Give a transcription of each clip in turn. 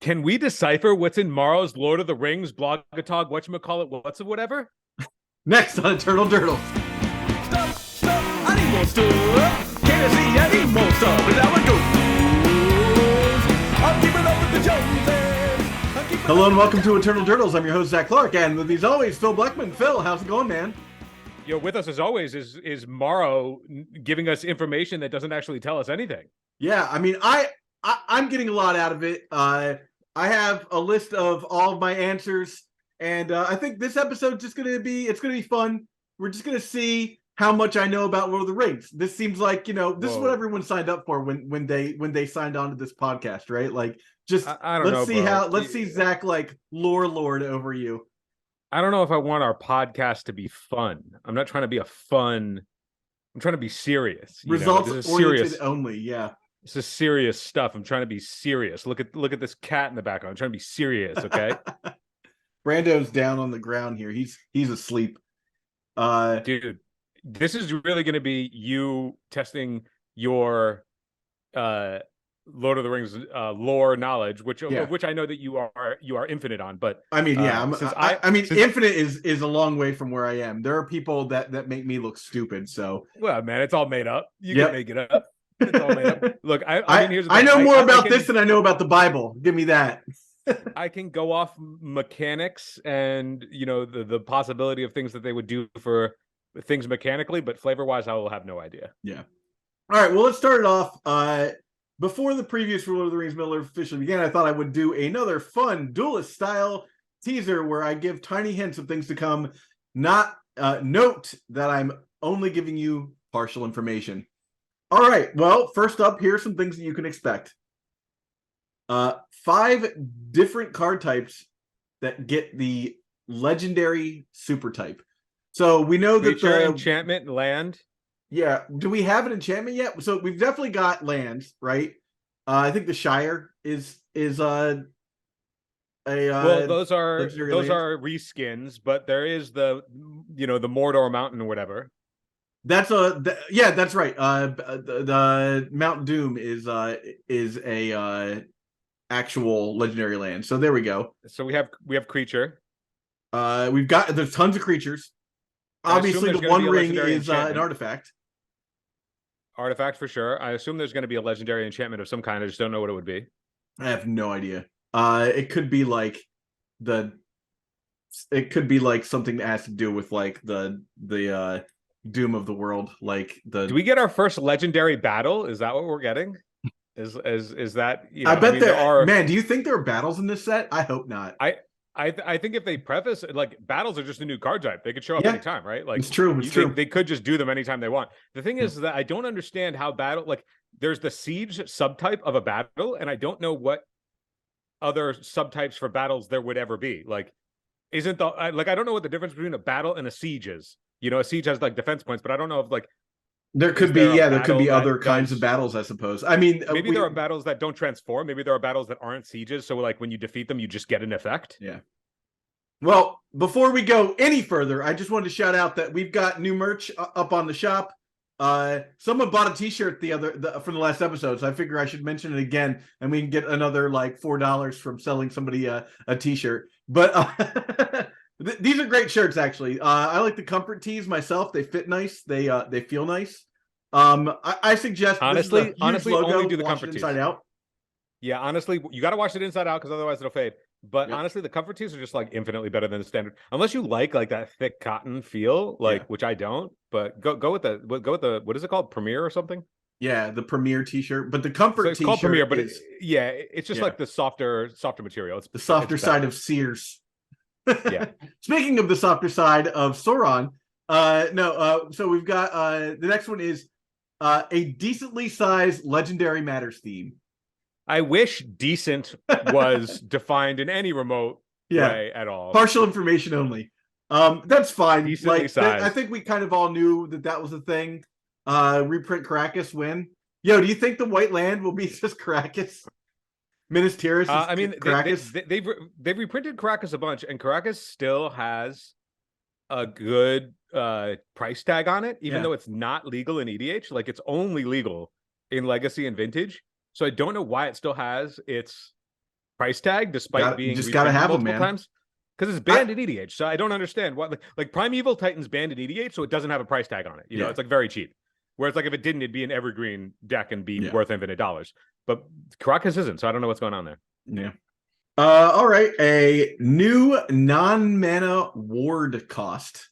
Can we decipher what's in Maro's Lord of the Rings, Blogatog, whatchamacallit, what's of whatever? Next on Eternal Durdles. Stop, I need more stuff. Can't see, I need more stuff. But now it goes. I'm keeping up with the Joneses. Hello and welcome to Eternal Durdles. I'm your host, Zach Clark, and with me as always, Phil Blackman. Phil, how's it going, man? Yo, with us as always is Maro giving us information that doesn't actually tell us anything. Yeah, I mean, I'm getting a lot out of it. I have a list of all of my answers, and I think this episode's just gonna be fun. We're just gonna see how much I know about Lord of the Rings. This seems like, this is what everyone signed up for when they signed on to this podcast, right? Like, just I don't know, let's see Zach like lord over you. I don't know if I want our podcast to be fun. I'm not trying to be I'm trying to be serious. Results oriented only, yeah. This is serious stuff. I'm trying to be serious. Look at this cat in the background. I'm trying to be serious, okay? Brando's down on the ground here. He's asleep. Dude, this is really going to be you testing your Lord of the Rings lore knowledge, which I know that you are infinite on. But I mean, yeah, infinite is a long way from where I am. There are people that make me look stupid. So, well, man, it's all made up. You can make it up. It's all made up. Look, I know more about this than I know about the Bible. Give me that. I can go off mechanics and the possibility of things that they would do for things mechanically, but flavor wise, I will have no idea. Yeah. All right. Well, let's start it off. Before the previous Lord of the Rings Miller officially began, I thought I would do another fun duelist style teaser where I give tiny hints of things to come. Not note that I'm only giving you partial information. All right. Well, first up, here's some things that you can expect. 5 different card types that get the legendary super type. So we know that the enchantment and land. Yeah. Do we have an enchantment yet? So we've definitely got lands, right? I think the Shire is well, those are reskins, but there is the Mordor mountain or whatever. That's that's right. The Mount Doom is a actual legendary land. So there we go. So we have creature. There's tons of creatures. Obviously, the One Ring is an artifact. Artifact for sure. I assume there's going to be a legendary enchantment of some kind. I just don't know what it would be. I have no idea. It could be like something that has to do with like the doom of the world. Like do we get our first legendary battle? Is that what we're getting? Is that? I bet there are. Man, do you think there are battles in this set? I hope not. I think if they preface like battles are just a new card type, they could show up anytime, right? Like it's true. They could just do them anytime they want. The thing is that I don't understand how battle, like there's the siege subtype of a battle, and I don't know what other subtypes for battles there would ever be. Like, I don't know what the difference between a battle and a siege is. A siege has like defense points, but I don't know if like there could be other kinds of battles, I suppose. I mean, maybe there are battles that don't transform. Maybe there are battles that aren't sieges. So like when you defeat them, you just get an effect. Yeah. Well, before we go any further, I just wanted to shout out that we've got new merch up on the shop. Someone bought a T-shirt from the last episode, so I figure I should mention it again, and we can get another like $4 from selling somebody a T-shirt. But these are great shirts, actually. I like the comfort tees myself. They fit nice. They feel nice. I suggest honestly logo, only do the comfort tees inside out. Yeah, honestly, you got to wash it inside out because otherwise it'll fade. But honestly, the comfort tees are just like infinitely better than the standard, unless you like that thick cotton feel, which I don't. But go with the what is it called, Premier or something? Yeah, the Premier T-shirt, but the comfort T-shirt called Premier, but it's just like the softer material. It's the softer side of Sears. Yeah. Speaking of the softer side of Sauron, so we've got the next one is a decently sized Legendary Matters theme. I wish decent was defined in any remote way at all. Partial information only. That's fine. Decently sized. I think we kind of all knew that was a thing. Reprint Caracas win. Yo, do you think the White Land will be just Caracas? Minas Tirith. I mean, they've reprinted Caracas a bunch, and Caracas still has a good price tag on it, even though it's not legal in EDH. Like, it's only legal in Legacy and Vintage. So I don't know why it still has its price tag despite being just gotta reprinted have them, multiple man. times? Because it's banned in EDH, so I don't understand what like Primeval Titan's banned in EDH, so it doesn't have a price tag on it. You know, it's like very cheap. Whereas like if it didn't, it'd be an evergreen deck and be worth infinite dollars. But Karakas isn't, so I don't know what's going on there. Yeah. All right, a new non-mana ward cost.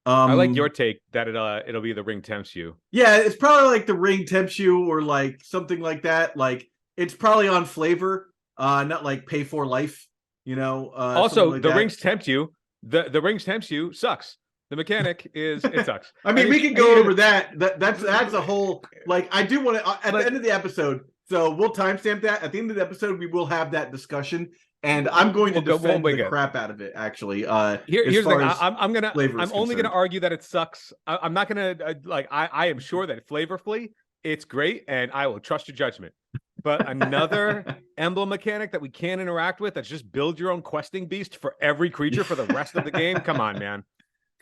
I like your take that it'll be the ring tempts you. Yeah, it's probably like the ring tempts you or like something like that. Like it's probably on flavor, not like pay for life. You know. Also, like the that. rings tempt you. The rings tempts you sucks. The mechanic is it sucks. I mean, we can go over that. That's a whole like I do want to at the end of the episode. So we'll timestamp that. At the end of the episode, we will have that discussion, and I'm going to defend the crap out of it. Actually, here's the thing. I'm only gonna argue that it sucks. I'm not gonna I am sure that flavorfully it's great, and I will trust your judgment. But another emblem mechanic that we can't interact with, that's just build your own questing beast for every creature for the rest of the game. Come on, man.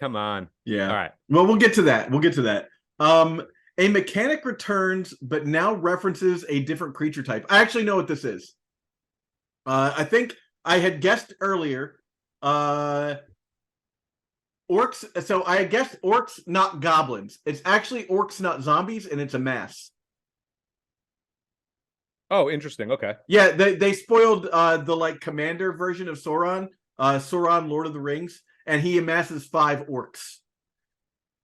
Come on. Yeah. All right. Well, we'll get to that. A mechanic returns, but now references a different creature type. I actually know what this is. I think I had guessed earlier. Orcs. So I guessed orcs, not goblins. It's actually orcs, not zombies, and it's a mass. Oh, interesting. Okay. Yeah, they spoiled the like commander version of Sauron, Sauron, Lord of the Rings, and he amasses 5 orcs.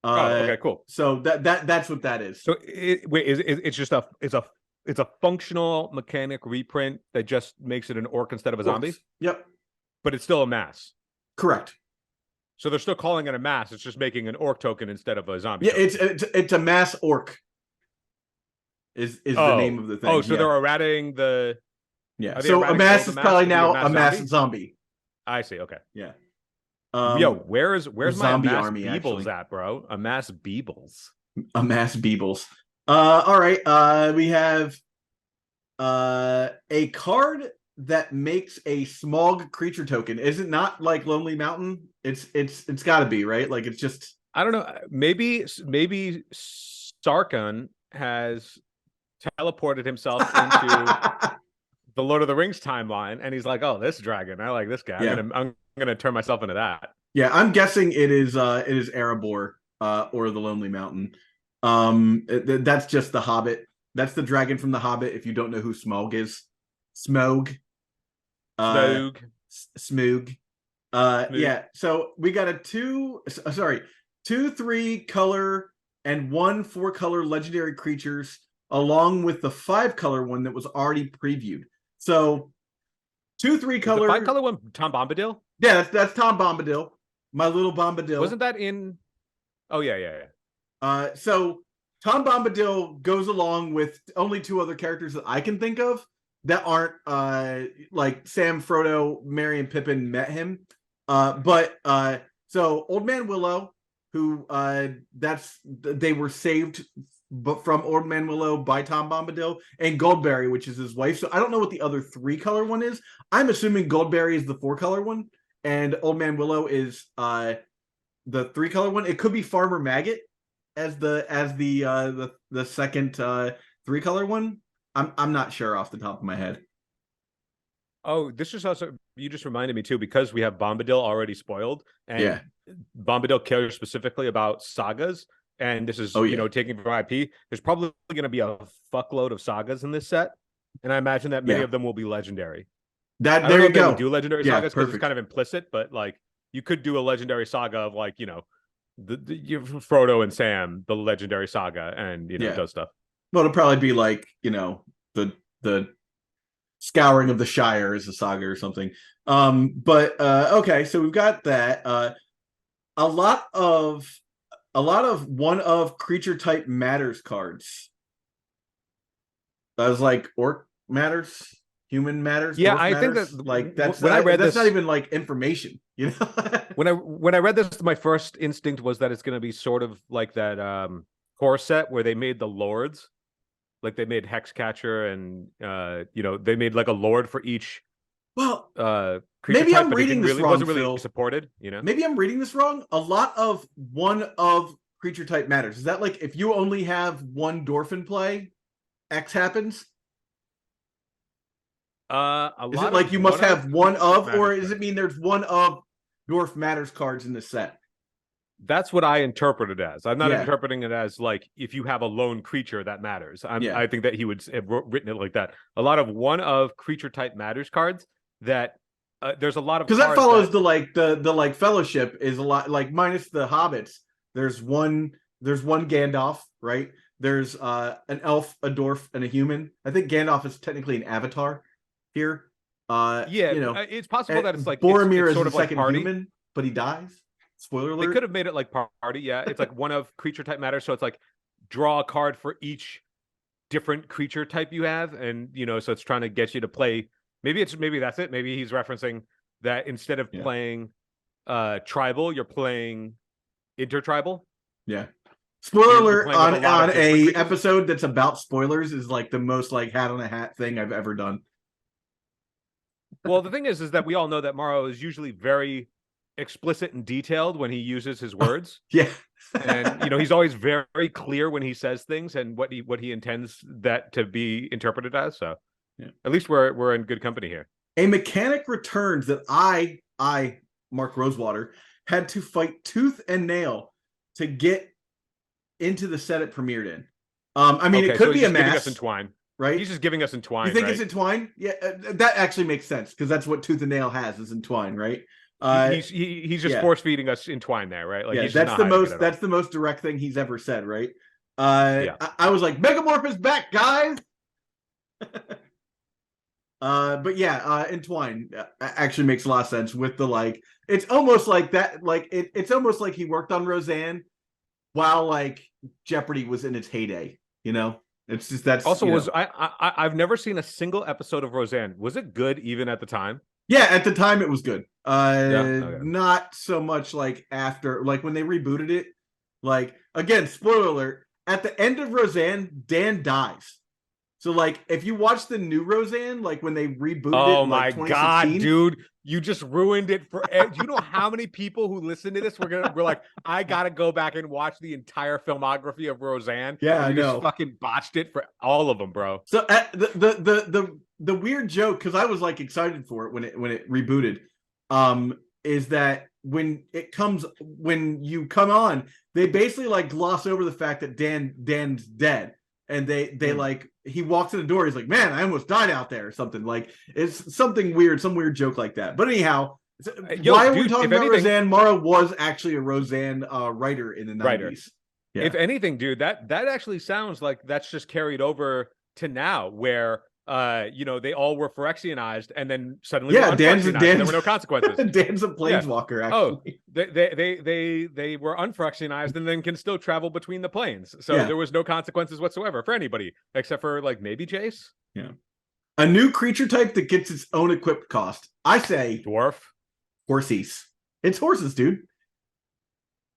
Okay, cool. So that's what that is. So it's just it's a functional mechanic reprint that just makes it an orc instead of a zombie. Yep. But it's still a mass. Correct. So they're still calling it a mass. It's just making an orc token instead of a zombie. Yeah, it's a mass orc. Is the name of the thing. Oh, so they're errating the. Yeah. So a mass is probably now a mass zombie. I see. Okay. Yeah. Yo, where's my zombie mass army Beebles at, bro? A mass Beebles. A mass Beebles. All right. We have a card that makes a Smog creature token. Is it not like Lonely Mountain? It's got to be, right? Like it's just. I don't know. Maybe Sarkhan has teleported himself into the Lord of the Rings timeline, and he's like, "Oh, this dragon, I like this guy. Yeah. I'm gonna turn myself into that." Yeah, I'm guessing it is Erebor or the Lonely Mountain. That's just the Hobbit. That's the dragon from the Hobbit. If you don't know who Smaug is, Smoog. Smoog. Yeah. So we got a 2, 3 color and 1 4-color legendary creatures, along with the 5-color one that was already previewed. So 2 3-color. The 5-color one, Tom Bombadil. Yeah, that's Tom Bombadil. My little Bombadil. Wasn't that in? Oh yeah. So Tom Bombadil goes along with only 2 other characters that I can think of that aren't like Sam, Frodo, Merry, and Pippin met him. So Old Man Willow, who they were saved from Old Man Willow by Tom Bombadil, and Goldberry, which is his wife. So I don't know what the other 3-color one is. I'm assuming Goldberry is the 4-color one, and Old Man Willow is the 3-color one. It could be Farmer Maggot as the second 3-color one. I'm not sure off the top of my head. Oh, this is also, you just reminded me too, because we have Bombadil already spoiled, and Bombadil cares specifically about sagas, and this is taking from IP. There's probably going to be a fuckload of sagas in this set, and I imagine that many of them will be legendary. There you go. Do legendary sagas because it's kind of implicit, but like you could do a legendary saga of like the Frodo and Sam, the legendary saga, and does stuff. Well, it'll probably be like the Scouring of the Shire is a saga or something. Okay, so we've got that. A lot of one of creature type matters cards. That was like orc matters, human matters. Yeah, I think that like that's when I read that's this, not even like information, you know. when I read this, my first instinct was that it's going to be sort of like that core set where they made the lords, like they made Hexcatcher, and they made like a lord for each. Well, creature maybe type, I'm reading this wrong. Wasn't really Phil. Supported, Maybe I'm reading this wrong. A lot of one of creature type matters. Is that like if you only have one dwarf in play, X happens? A Is lot it like of you must have one of, or matters does it mean there's one of Dwarf Matters cards in the set? That's what I interpret it as. I'm not Yeah. interpreting it as like if you have a lone creature that matters. Yeah. I think that he would have written it like that. A lot of one of creature type matters cards that there's a lot of Because that cards follows the like fellowship is a lot like minus the hobbits. There's one Gandalf, right? There's an elf, a dwarf, and a human. I think Gandalf is technically an avatar here. Yeah, you know, it's possible that it's like Boromir it's is sort the of like second party. human, but he dies. Spoiler alert. They could have made it like party. Yeah, it's like one of creature type matters. So it's like draw a card for each different creature type you have, and so it's trying to get you to play. Maybe that's it. Maybe he's referencing that instead of playing tribal, you're playing intertribal. Yeah. Spoiler alert playing with on a a creatures. episode that's about spoilers is like the most like hat on a hat thing I've ever done. Well, the thing is that we all know that Maro is usually very explicit and detailed when he uses his words. Yeah. And he's always very clear when he says things and what he intends that to be interpreted as. So at least we're in good company here. A mechanic returns that I Mark Rosewater had to fight tooth and nail to get into the set it premiered in. I mean, it could be a mass. Giving us Entwine, right? He's just giving us Entwine. You think right? it's Entwine? Yeah, that actually makes sense because that's what tooth and nail has is Entwine, right? He's just force feeding us Entwine there, right? Like that's the most direct thing he's ever said, right? I was like, Megamorph is back, guys. But yeah, Entwine actually makes a lot of sense with the like. It's almost like that. Like it's almost like he worked on Roseanne while like Jeopardy was in its heyday. It's just that's also I've never seen a single episode of Roseanne. Was it good even at the time? Yeah, at the time it was good. Okay. Not so much like after, like when they rebooted it. Like again, spoiler alert: at the end of Roseanne, Dan dies. So like, if you watch the new Roseanne, like when they rebooted it, oh my god, dude, you just ruined it for. Do you know how many people who listen to this we're like, I gotta go back and watch the entire filmography of Roseanne. Yeah, I know. Just fucking botched it for all of them, bro. So the weird joke, because I was like excited for it when it rebooted, is that when you come on, they basically like gloss over the fact that Dan's dead. And they like, he walks in the door, he's like, man, I almost died out there or something. Like it's something weird, some weird joke like that. But anyhow, why are we talking about Roseanne? Mara was actually a Roseanne writer in the 90s. Yeah. If anything, dude, that actually sounds like that's just carried over to now where they all were Phyrexianized and then suddenly Dan's there were no consequences. Dan's a planeswalker, actually. They were unphyrexianized and then can still travel between the planes. So there was no consequences whatsoever for anybody except for like maybe Jace. Yeah. A new creature type that gets its own equipped cost. I say dwarf. Horsies. It's horses, dude.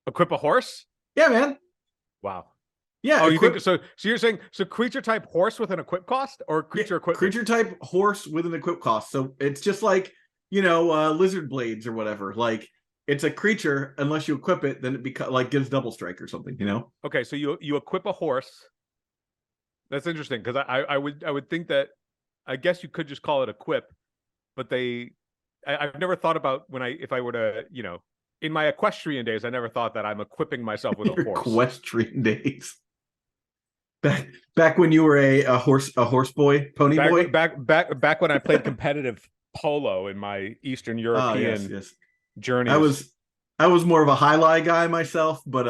Equip a horse? Yeah, man. Wow. Yeah. Oh, you think so? So you're saying creature type horse with an equip cost or creature equipment? Creature type horse with an equip cost. So it's just like lizard blades or whatever. Like it's a creature unless you equip it, then it gives double strike or something. Okay, so you equip a horse. That's interesting because I would think that I guess you could just call it equip, but I've never thought about if I were to in my equestrian days I never thought that I'm equipping myself with a horse. Equestrian days. Back when you were a horse boy, pony boy. Back when I played competitive polo in my Eastern European journey. I was more of a highlight guy myself, but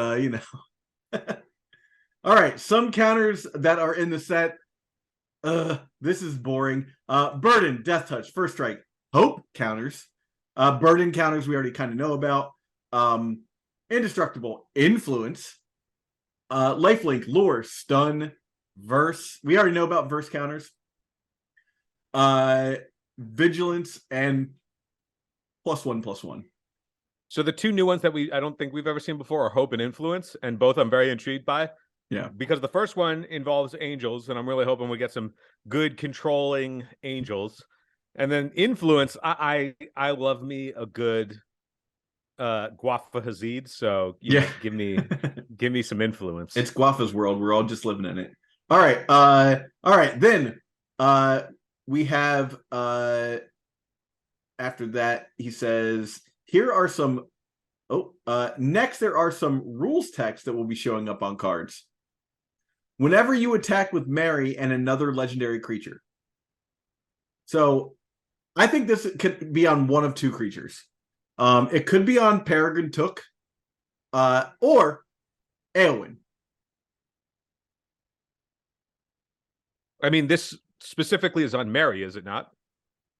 All right, some counters that are in the set. This is boring. Burden, Death Touch, First Strike, Hope counters. Burden counters we already kind of know about. Indestructible, Influence. Lifelink, Lure, Stun, Verse. We already know about Verse counters. Vigilance and +1/+1. So the two new ones that I don't think we've ever seen before are Hope and Influence, and both I'm very intrigued by. Yeah. Because the first one involves angels, and I'm really hoping we get some good controlling angels. And then Influence, I love me a good Guafa Hazid, so give me some influence. It's Guafa's world. We're all just living in it. All right. Then we have after that he says, here are some next there are some rules text that will be showing up on cards. Whenever you attack with Mary and another legendary creature. So I think this could be on one of two creatures. It could be on Peregrine Took or Eowyn. I mean, this specifically is on Mary, is it not?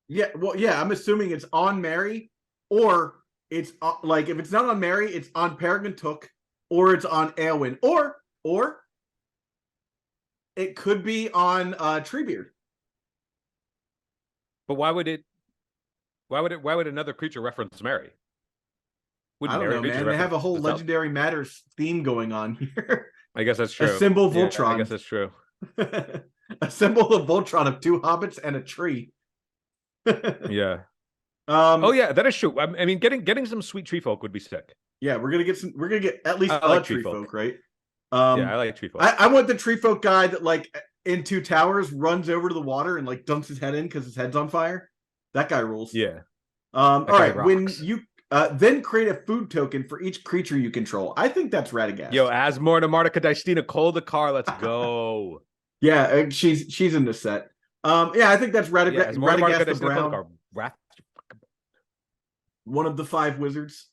Yeah, well, yeah, I'm assuming it's on Mary, or it's like if it's not on Mary, it's on Peregrine Took, or it's on Eowyn, or it could be on Treebeard. But why would another creature reference Mary? I don't know, man. They have a whole Legendary Matters theme going on here. I guess that's true. Assemble Voltron. Yeah, I guess that's true. Assemble the Voltron of 2 hobbits and a tree. Yeah. Oh yeah, that is true. I mean, getting some sweet tree folk would be sick. Yeah, we're gonna get at least like tree folk, right? Yeah, I like tree folk. I want the tree folk guy that like in 2 towers runs over to the water and like dumps his head in because his head's on fire. That guy rules. Yeah. All right. Rocks. When you then create a food token for each creature you control. I think that's Radagast. Yo, Asmorna Martika Dystina Koldakar, let's go. Yeah, she's in the set. Yeah, I think that's Radagast the Brown. One of the 5 wizards.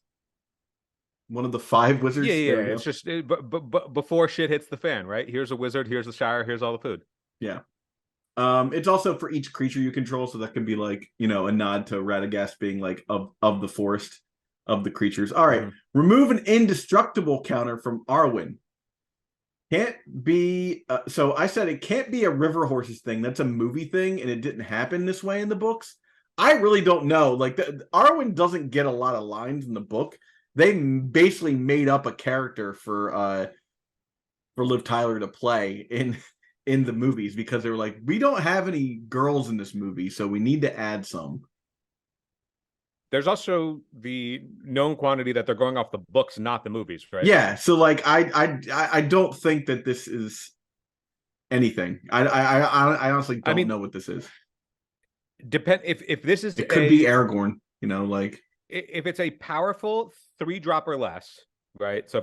One of the 5 wizards. Yeah. It's just, but before shit hits the fan, right? Here's a wizard. Here's the Shire. Here's all the food. Yeah. It's also for each creature you control, so that can be like, a nod to Radagast being like of the forest of the creatures. All right. Remove an indestructible counter from Arwen. Can't be so I said it can't be a River Horses thing. That's a movie thing, and it didn't happen this way in the books. I really don't know. Like Arwen doesn't get a lot of lines in the book. They basically made up a character for Liv Tyler to play in the movies because they were like, we don't have any girls in this movie, so we need to add some. There's also the known quantity that they're going off the books, not the movies, right? Yeah, so like I don't think that this is anything. I honestly don't know what this is. If this is it could be Aragorn, like if it's a powerful 3-drop or less, right? So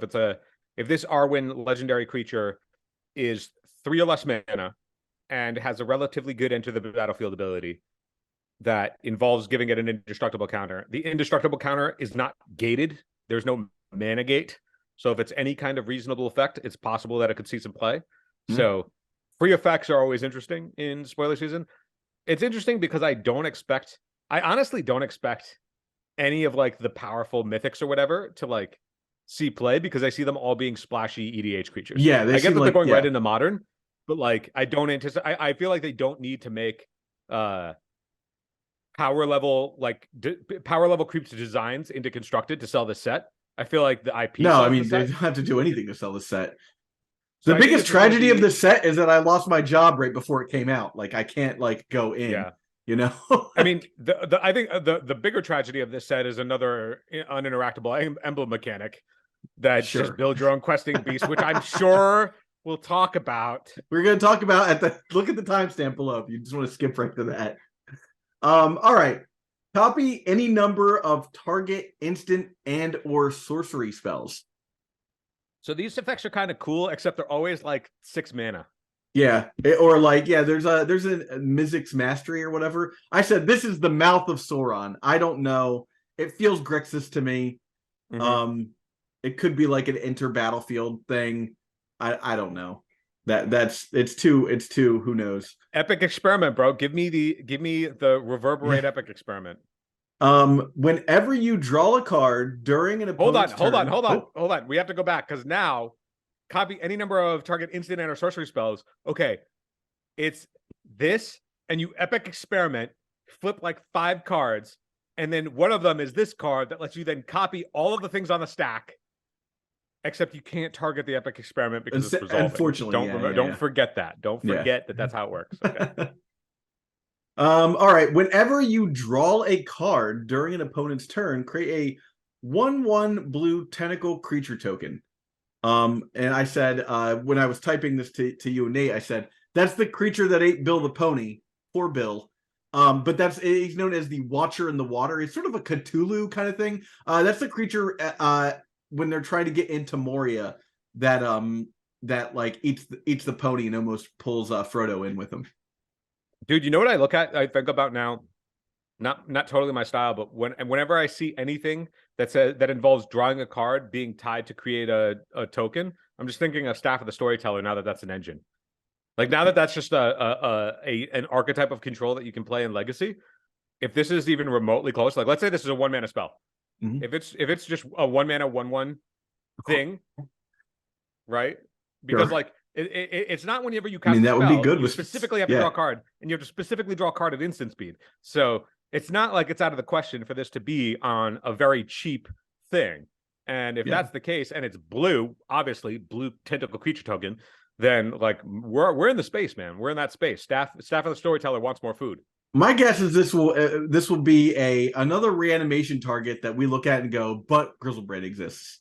if this Arwen legendary creature is 3 or less mana and has a relatively good enter the battlefield ability that involves giving it an indestructible counter. The indestructible counter is not gated. There's no mana gate. So if it's any kind of reasonable effect, it's possible that it could see some play. So free effects are always interesting in spoiler season. It's interesting because I honestly don't expect any of like the powerful mythics or whatever to like see play because I see them all being splashy EDH creatures. Yeah, I get that they're going right into modern, but like I don't anticipate. I feel like they don't need to make power level creeps designs into constructed to sell the set. I feel like the IP. No, I mean they don't have to do anything to sell the set. The biggest tragedy of the set is that I lost my job right before it came out. Like I can't like go in. Yeah. I mean, I think the bigger tragedy of this set is another uninteractable emblem mechanic that just build your own questing beast, which I'm sure we'll talk about. We're going to talk about look at the timestamp below if you just want to skip right to that. All right. Copy any number of target instant and or sorcery spells. So these effects are kind of cool, except they're always like 6 mana. Yeah, or like there's a Mizzix Mastery or whatever. I said this is the Mouth of Sauron. I don't know. It feels Grixis to me. It could be like an enter battlefield thing. I don't know. It's too who knows. Epic experiment, bro. Give me the reverberate epic experiment. Whenever you draw a card during an opponent's hold on. We have to go back because now copy any number of target instant and or sorcery spells. Okay, it's this, and you epic experiment, flip like 5 cards, and then one of them is this card that lets you then copy all of the things on the stack. Except you can't target the epic experiment because it's resolving. Unfortunately, don't forget that. Don't forget that that's how it works. Okay. All right. Whenever you draw a card during an opponent's turn, create a 1/1 blue tentacle creature token. And I said when I was typing this to you and Nate, I said that's the creature that ate Bill the pony. Poor Bill. But he's known as the Watcher in the Water. It's sort of a Cthulhu kind of thing. That's the creature when they're trying to get into Moria that like eats the pony and almost pulls Frodo in with him. Dude, you know what I think about now? Not totally my style, but whenever I see anything that involves drawing a card being tied to create a token, I'm just thinking of Staff of the Storyteller. Now that's an engine, like now that's just an archetype of control that you can play in Legacy. If this is even remotely close, like let's say this is a 1-mana spell, if it's just a 1-mana 1/1 thing, right? Because like it's not whenever you cast. That would be good. You specifically have to draw a card, and you have to specifically draw a card at instant speed. So it's not like it's out of the question for this to be on a very cheap thing. And if that's the case, and it's blue, obviously blue tentacle creature token, then like we're in the space, man. We're in that space. Staff of the Storyteller wants more food. My guess is this will be another reanimation target that we look at and go, but Grizzlebrand exists.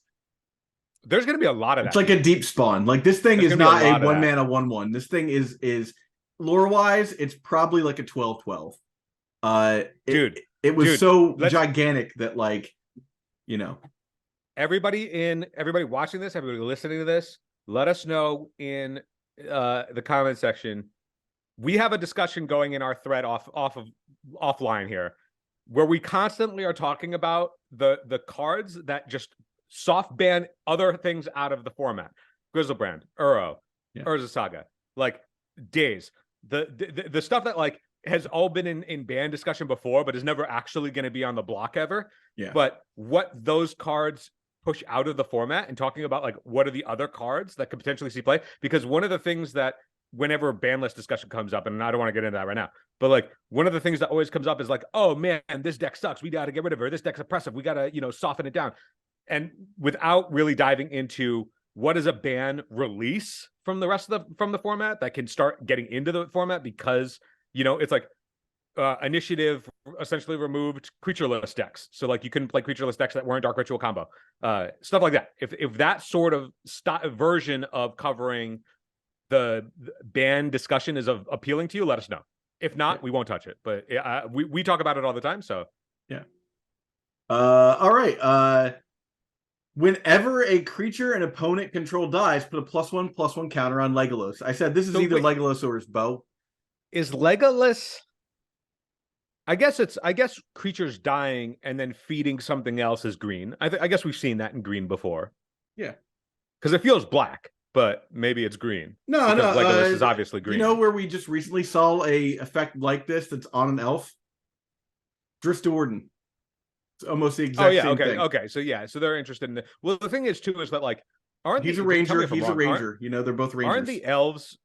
There's going to be a lot of that. It's like a deep spawn. Like this thing is not a 1-mana 1/1. This thing is lore wise, it's probably like a 12/12. Dude, it was so gigantic that like, everybody watching this, everybody listening to this, let us know in the comment section. We have a discussion going in our thread offline here, where we constantly are talking about the cards that just soft ban other things out of the format. Grizzlebrand, Uro, Urza Saga, like Days, the stuff that like has all been in ban discussion before, but is never actually going to be on the block ever. Yeah. But what those cards push out of the format, and talking about like what are the other cards that could potentially see play, because one of the things that whenever ban list discussion comes up, and I don't want to get into that right now, but like one of the things that always comes up is like, oh man, this deck sucks, we got to get rid of her, this deck's oppressive, we got to soften it down. And without really diving into what is a ban release from the rest of the format that can start getting into the format, because it's like initiative essentially removed creatureless decks, so like you couldn't play creatureless decks that weren't Dark Ritual combo, stuff like that. If that sort of version of covering the ban discussion is appealing to you, let us know. If not, we won't touch it. But we talk about it all the time. So yeah. All right. Whenever a creature an opponent control dies, put a +1/+1 counter on Legolas. I said this is either Legolas or his bow. Is Legolas? I guess creatures dying and then feeding something else is green. I guess we've seen that in green before. Yeah, because it feels black, but maybe it's green. No. Legolas is obviously green. Where we just recently saw a effect like this that's on an elf? Drift Warden. It's almost the exact same thing. Okay. So they're interested in it. Well, the thing is too is that like he's a ranger. He's a ranger. They're both rangers. Aren't the elves?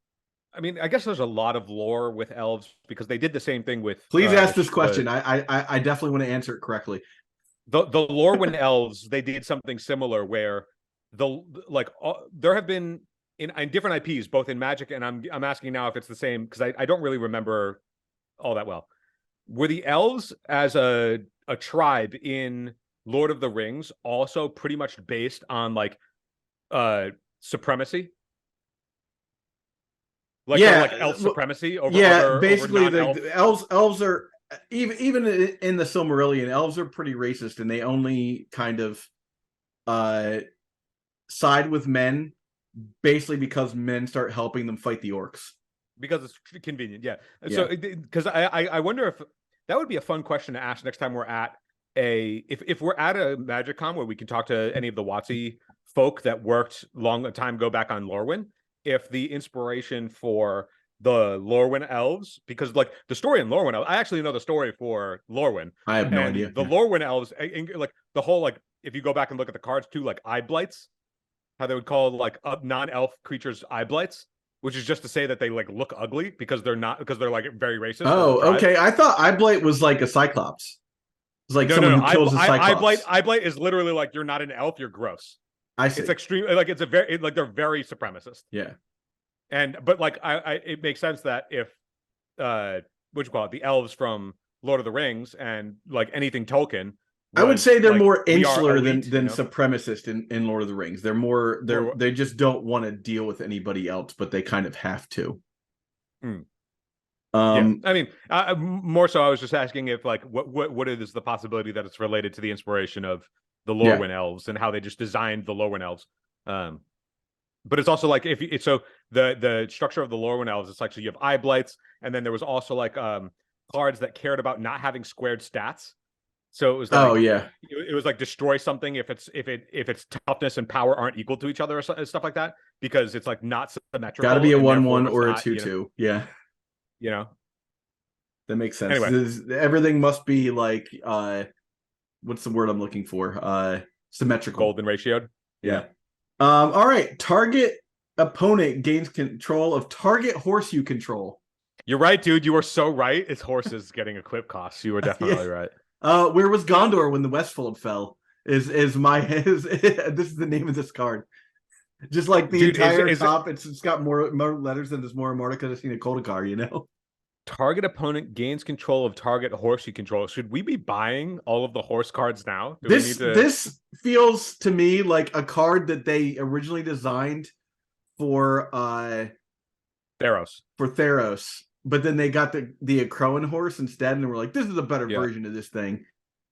I mean, I guess there's a lot of lore with elves because they did the same thing with. Please ask this question. I definitely want to answer it correctly. The Lorwyn elves, they did something similar where there have been in different IPs, both in Magic, and I'm asking now if it's the same because I don't really remember all that well. Were the elves as a tribe in Lord of the Rings also pretty much based on like supremacy? Like elf supremacy over basically over the elves are even in the Silmarillion, elves are pretty racist, and they only kind of side with men basically because men start helping them fight the orcs because it's convenient. So because I wonder if that would be a fun question to ask next time we're at if we're at a Magic Con where we can talk to any of the WotC folk that worked long time ago back on Lorwyn, if the inspiration for the Lorwyn elves, because like the story in Lorwyn, I actually know the story for Lorwyn. I have no idea. The Lorwyn elves, like the whole like if you go back and look at the cards too, like eye blights, how they would call like non-elf creatures eye blights, which is just to say that they like look ugly because they're like very racist. Oh, okay. I thought eye blight was like a cyclops. It's like someone who kills a cyclops. Eye blight is literally like you're not an elf, you're gross. I see. It's extreme. Like it's they're very supremacist. Yeah. But like it makes sense that if the elves from Lord of the Rings and like anything Tolkien, I would say they're more insular than supremacist in Lord of the Rings. They just don't want to deal with anybody else, but they kind of have to. Yeah, I mean, more so, I was just asking if like what is the possibility that it's related to the inspiration of the Lorwyn elves and how they just designed the Lorwyn elves. But it's also like if it's so the structure of the Lorwyn elves, it's like so you have eye blights, and then there was also like cards that cared about not having squared stats. So it was like it was like destroy something if its toughness and power aren't equal to each other or stuff like that, because it's like not symmetrical. Got to be a 1/1 or a not, 2/2. Yeah. You know, that makes sense. Anyway. Everything must be like what's the word I'm looking for? Symmetrical. Golden ratioed. Yeah. All right. Target opponent gains control of target horse you control. You're right, dude. You are so right. It's horses getting equip costs. You were definitely right. Where was Gondor when the Westfold fell? This is the name of this card. Just like the entire top, it's got more letters than this more Mordecai Sina Koldakar, you know? Target opponent gains control of target horse you control. Should we be buying all of the horse cards now? This feels to me like a card that they originally designed for Theros. But then they got the Crowan horse instead, and we're like, this is a better version of this thing.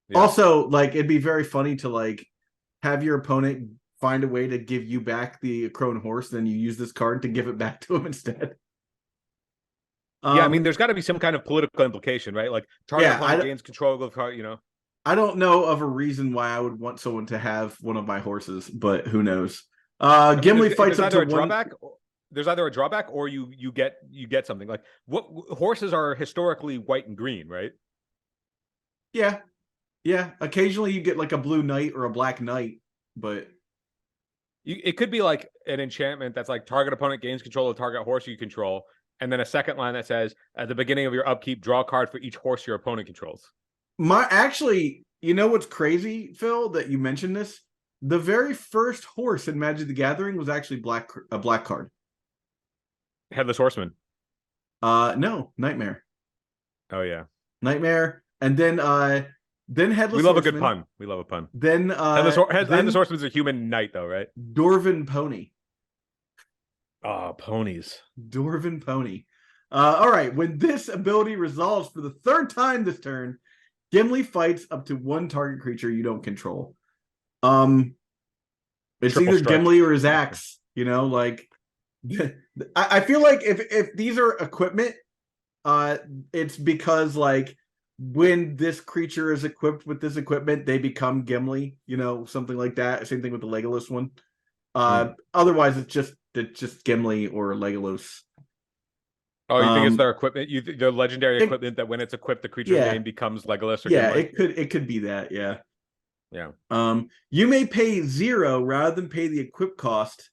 Yeah. Also, like, it'd be very funny to like have your opponent find a way to give you back the Crowan horse, then you use this card to give it back to him instead. Yeah, I mean, there's got to be some kind of political implication, right? Like, target opponent gains control of the card, you know? I don't know of a reason why I would want someone to have one of my horses, but who knows? Gimli fights up to a drawback. There's either a drawback or you get something. Like, what horses are historically white and green, right? Yeah. Occasionally you get like a blue knight or a black knight, but it could be like an enchantment that's like target opponent gains control of target horse you control, and then a second line that says at the beginning of your upkeep, draw a card for each horse your opponent controls. You know what's crazy, Phil, that you mentioned this? The very first horse in Magic the Gathering was actually a black card. Headless Horseman. No, Nightmare. Oh yeah, Nightmare, and then Headless. We love a good pun. We love a pun. Then Headless Horseman's a human knight, though, right? Dwarven Pony. Oh, ponies. Dwarven Pony. All right. When this ability resolves for the third time this turn, Gimli fights up to one target creature you don't control. It's Triple either strike. Gimli or his axe. You know, like I feel like if these are equipment, it's because like when this creature is equipped with this equipment, they become Gimli. You know, something like that. Same thing with the Legolas one. Otherwise, it's just Gimli or Legolas. Oh, you think it's their equipment? The legendary equipment that when it's equipped, the creature's name becomes Legolas or Gimli? it could be that, yeah. Yeah. You may pay 0 rather than pay the equip cost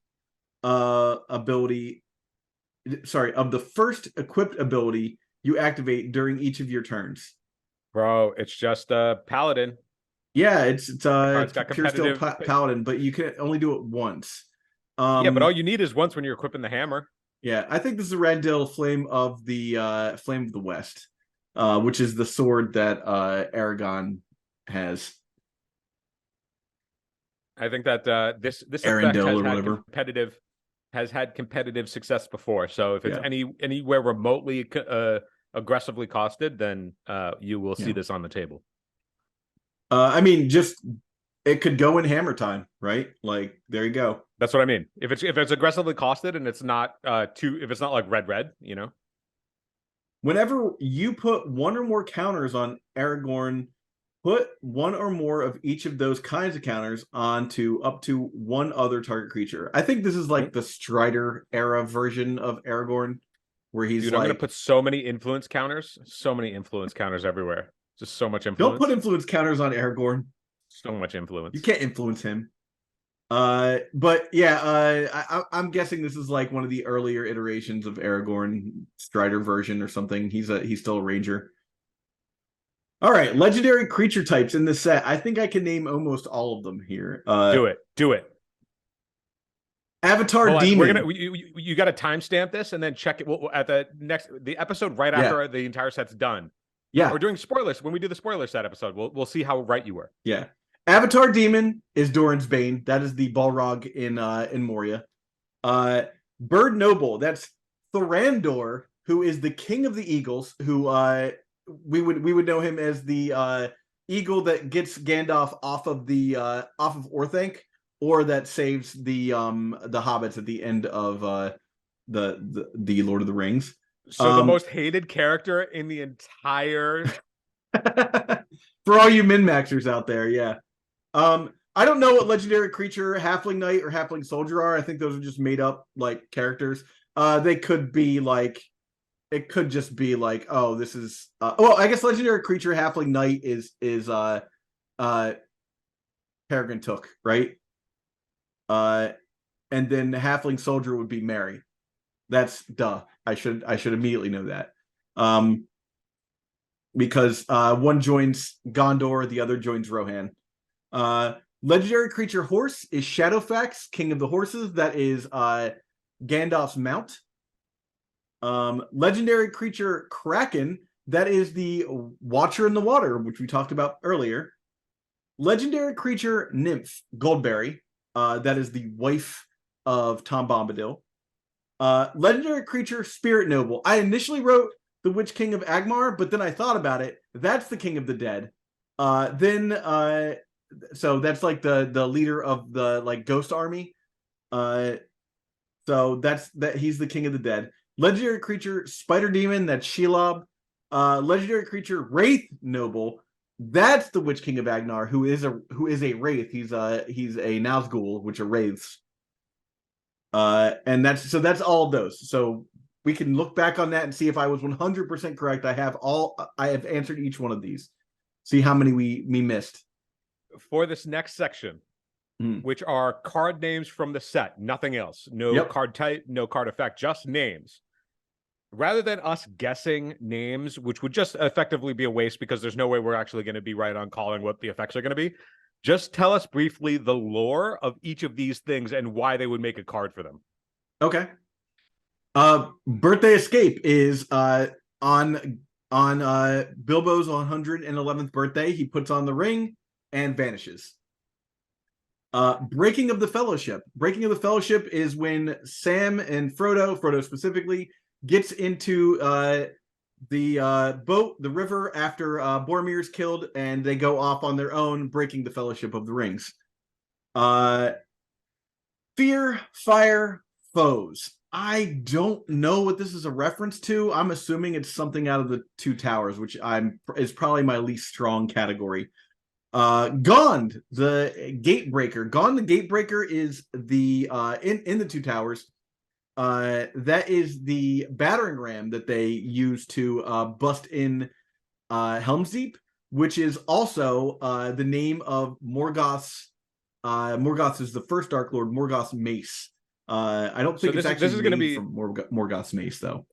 ability. Sorry, of the first equipped ability you activate during each of your turns. Bro, it's just a paladin. Yeah, it's got pure steel paladin, but you can only do it once. Yeah, but all you need is once when you're equipping the hammer. Yeah, I think this is a Randall Flame of the West, which is the sword that Aragon has. I think that this effect has had competitive success before. So if it's anywhere remotely aggressively costed, then you will see this on the table. I mean, it could go in hammer time, right? Like, there you go. That's what I mean. If it's aggressively costed and it's not if it's not like red, you know. Whenever you put one or more counters on Aragorn, put one or more of each of those kinds of counters onto up to one other target creature. I think this is like the Strider era version of Aragorn, where he's I'm gonna put so many influence counters everywhere. Just so much influence. Don't put influence counters on Aragorn. So much influence. You can't influence him. But yeah, I'm guessing this is like one of the earlier iterations of Aragorn, Strider version or something. He's still a ranger. All right, legendary creature types in this set. I think I can name almost all of them here. Do it. Avatar Demon. You got to timestamp this and then check it at the episode right after the entire set's done. Yeah, we're doing spoilers. When we do the spoiler set episode, we'll see how right you were. Yeah. Avatar Demon is Doran's Bane. That is the Balrog in Moria. Bird Noble, that's Thorandor who is the king of the eagles, who we would know him as the eagle that gets Gandalf off of Orthanc, or that saves the hobbits at the end of the Lord of the Rings. So the most hated character in the entire for all you min-maxers out there, yeah. I don't know what legendary creature halfling knight or halfling soldier are. I think those are just made up like characters. They could be like, it could just be like, oh, this is well, I guess legendary creature halfling knight is Peregrine Took, right? And then halfling soldier would be Mary. That's duh. I should immediately know that. Because one joins Gondor, the other joins Rohan. Legendary creature horse is Shadowfax, king of the horses. That is Gandalf's mount. Legendary creature Kraken, that is the Watcher in the Water, which we talked about earlier. Legendary creature Nymph, Goldberry, that is the wife of Tom Bombadil. Legendary creature Spirit Noble. I initially wrote the Witch King of Agmar, but then I thought about it. That's the King of the Dead. So that's like the leader of the like ghost army. So that's he's the King of the Dead. Legendary creature Spider Demon, that's Shelob. Legendary creature Wraith Noble, that's the Witch King of Agnar, who is a wraith. He's a Nazgul, which are wraiths. And that's all of those. So we can look back on that and see if I was 100% correct. I have answered each one of these. See how many we missed. For this next section, which are card names from the set, nothing else. No card type, no card effect, just names. Rather than us guessing names, which would just effectively be a waste because there's no way we're actually going to be right on calling what the effects are going to be, just tell us briefly the lore of each of these things and why they would make a card for them. Okay. Birthday Escape is on Bilbo's 111th birthday. He puts on the ring and vanishes. Breaking of the Fellowship. Breaking of the Fellowship is when Sam and Frodo specifically, gets into the boat, the river, after Boromir's killed, and they go off on their own, breaking the Fellowship of the Rings. Fear, Fire, Foes. I don't know what this is a reference to. I'm assuming it's something out of the Two Towers, which is probably my least strong category. Gond, the Gatebreaker. Gond the Gatebreaker is the in the Two Towers. That is the battering ram that they use to bust in Helm's Deep, which is also the name of Morgoth's. Morgoth is the first Dark Lord. Morgoth's mace. I don't think this is going to be from Morgoth's mace, though.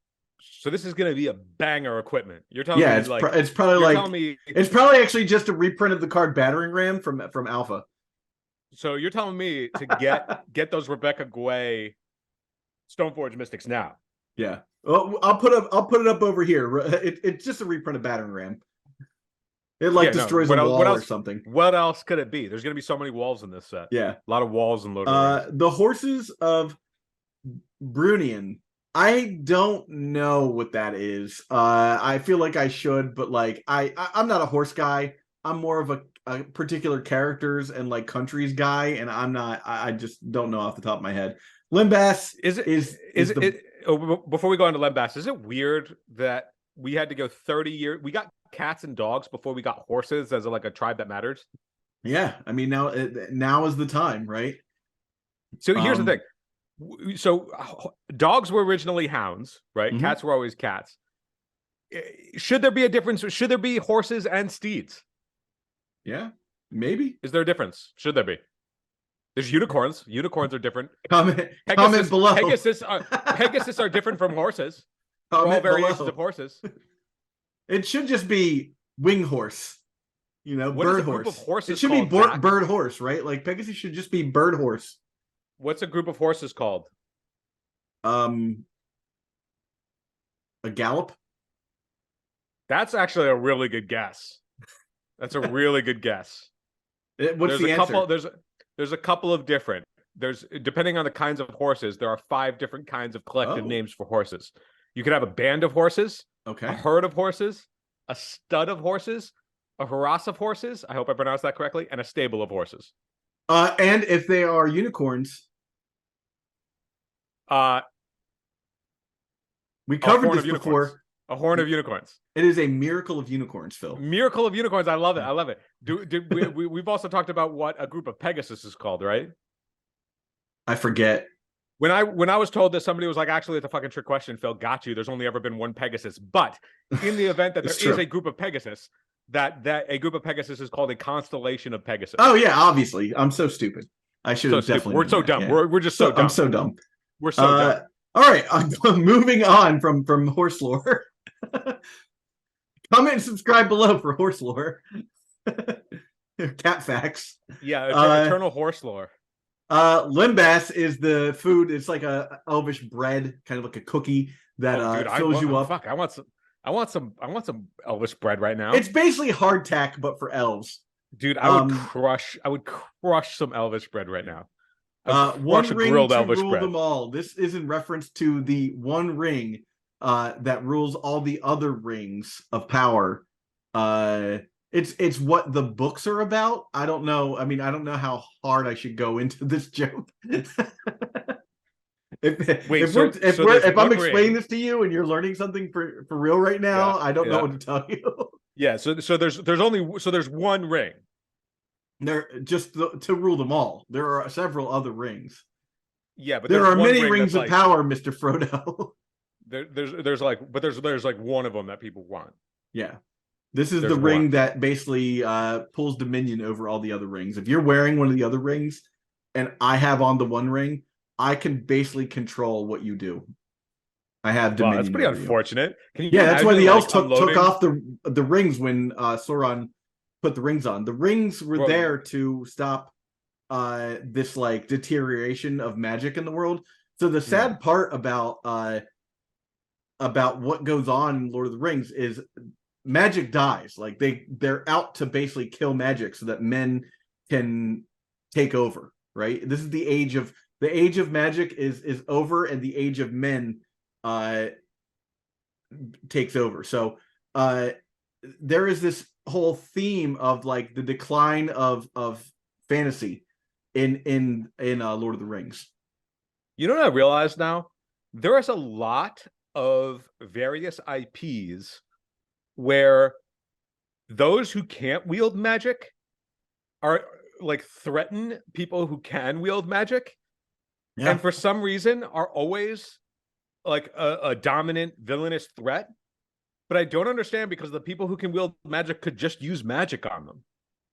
So this is going to be a banger equipment. You're telling me it's probably it's probably actually just a reprint of the card battering ram from Alpha. So you're telling me to get those Rebecca Gway Stoneforge Mystics now? Yeah. Well, I'll put it up over here. It's just a reprint of battering ram. It destroys a wall or something. What else could it be? There's going to be so many walls in this set. Yeah, a lot of walls and loading. The Horses of Brunian. I don't know what that is. I feel like I should, but like I'm not a horse guy. I'm more of a particular characters and like countries guy, and I'm not. I just don't know off the top of my head. Lembas before we go on to Lembas, is it weird that we had to go 30 years? We got cats and dogs before we got horses as a tribe that matters. Yeah, I mean now is the time, right? So here's the thing. So dogs were originally hounds, right? Mm-hmm. Cats were always cats. Should there be a difference? Should there be horses and steeds? Yeah, maybe. Is there a difference? Should there be? There's unicorns. Unicorns are different. Comment below. Pegasus are different from horses. They're all variations of horses. It should just be wing horse. Bird horse. It should be bird horse, right? Like Pegasus should just be bird horse. What's a group of horses called? A gallop. That's actually a really good guess. That's a really good guess. What's the answer? There's a couple of different. Depending on the kinds of horses, there are 5 different kinds of collective names for horses. You could have a band of horses, a Okay. herd of horses, a stud of horses, a harass of horses. I hope I pronounced that correctly, and a stable of horses. And if they are unicorns, Uh, we a covered horn this of unicorns. before. A horn of unicorns. It is a miracle of unicorns, Phil. Miracle of unicorns. I love it. I love it. We've also talked about what a group of Pegasus is called, right? I forget. When I was told that, somebody was like, actually, it's a fucking trick question, Phil. Got you. There's only ever been one Pegasus. But in the event that there It's is true. a group of Pegasus, that a group of Pegasus is called a constellation of Pegasus. Oh yeah, obviously. I'm so stupid. I should have definitely. We're so dumb. Yeah. We're just so dumb. I'm so dumb. We're so dumb. All right, moving on from horse lore. Comment and subscribe below for horse lore. Cat facts. Yeah, eternal horse lore. Limbas is the food. It's like a elvish bread, kind of like a cookie that fills you up. Fuck, I want some Elvis bread right now. It's basically hardtack, but for elves. Dude, I would crush some Elvis bread right now. One ring grilled to Elvis rule bread. them all. This is in reference to the one ring that rules all the other rings of power. It's what the books are about. I don't know. I mean, I don't know how hard I should go into this joke. If I'm explaining this to you and you're learning something for real right now, I don't know what to tell you. Yeah, so there's one ring. There just to rule them all. There are several other rings. Yeah, but there are many ring rings of like, power, Mr. Frodo. there's like one of them that people want. Yeah. This is the ring that basically pulls dominion over all the other rings. If you're wearing one of the other rings and I have on the one ring, I can basically control what you do. I have dominion. Wow, that's pretty unfortunate. That's why the elves took off the rings when Sauron put the rings on. The rings were there to stop this like deterioration of magic in the world. So the sad part about what goes on in Lord of the Rings is magic dies. Like they're out to basically kill magic so that men can take over, right? This is the age of magic is over, and the age of men takes over. So there is this whole theme of like the decline of fantasy in Lord of the Rings. You know what I realize now? There is a lot of various IPs where those who can't wield magic are like threaten people who can wield magic. Yeah. And for some reason are always like a dominant villainous threat. But I don't understand, because the people who can wield magic could just use magic on them.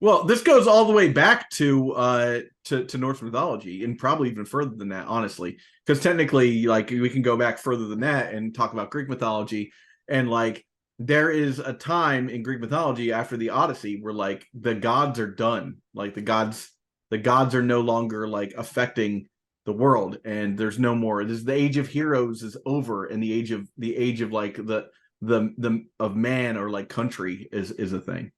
Well, this goes all the way back to Norse mythology, and probably even further than that, honestly. Because technically, like, we can go back further than that and talk about Greek mythology. And like, there is a time in Greek mythology after the Odyssey where like the gods are done. Like the gods are no longer like affecting the world, and there's no more. This is the age of heroes is over, and the age of like the of man or like country is a thing.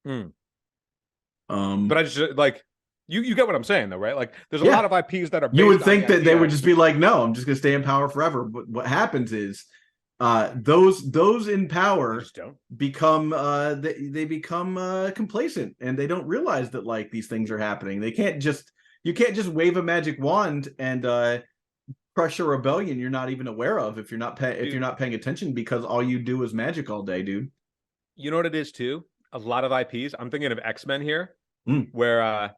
But I just like you get what I'm saying though, right? Like there's a lot of IPs that are based you would think on that they would just be like, no, I'm just gonna stay in power forever. But what happens is those in power become they become complacent, and they don't realize that like these things are happening. You can't just wave a magic wand and crush a rebellion you're not even aware of if you're not paying attention, because all you do is magic all day, dude. You know what it is too? A lot of IPs. I'm thinking of X-Men here, where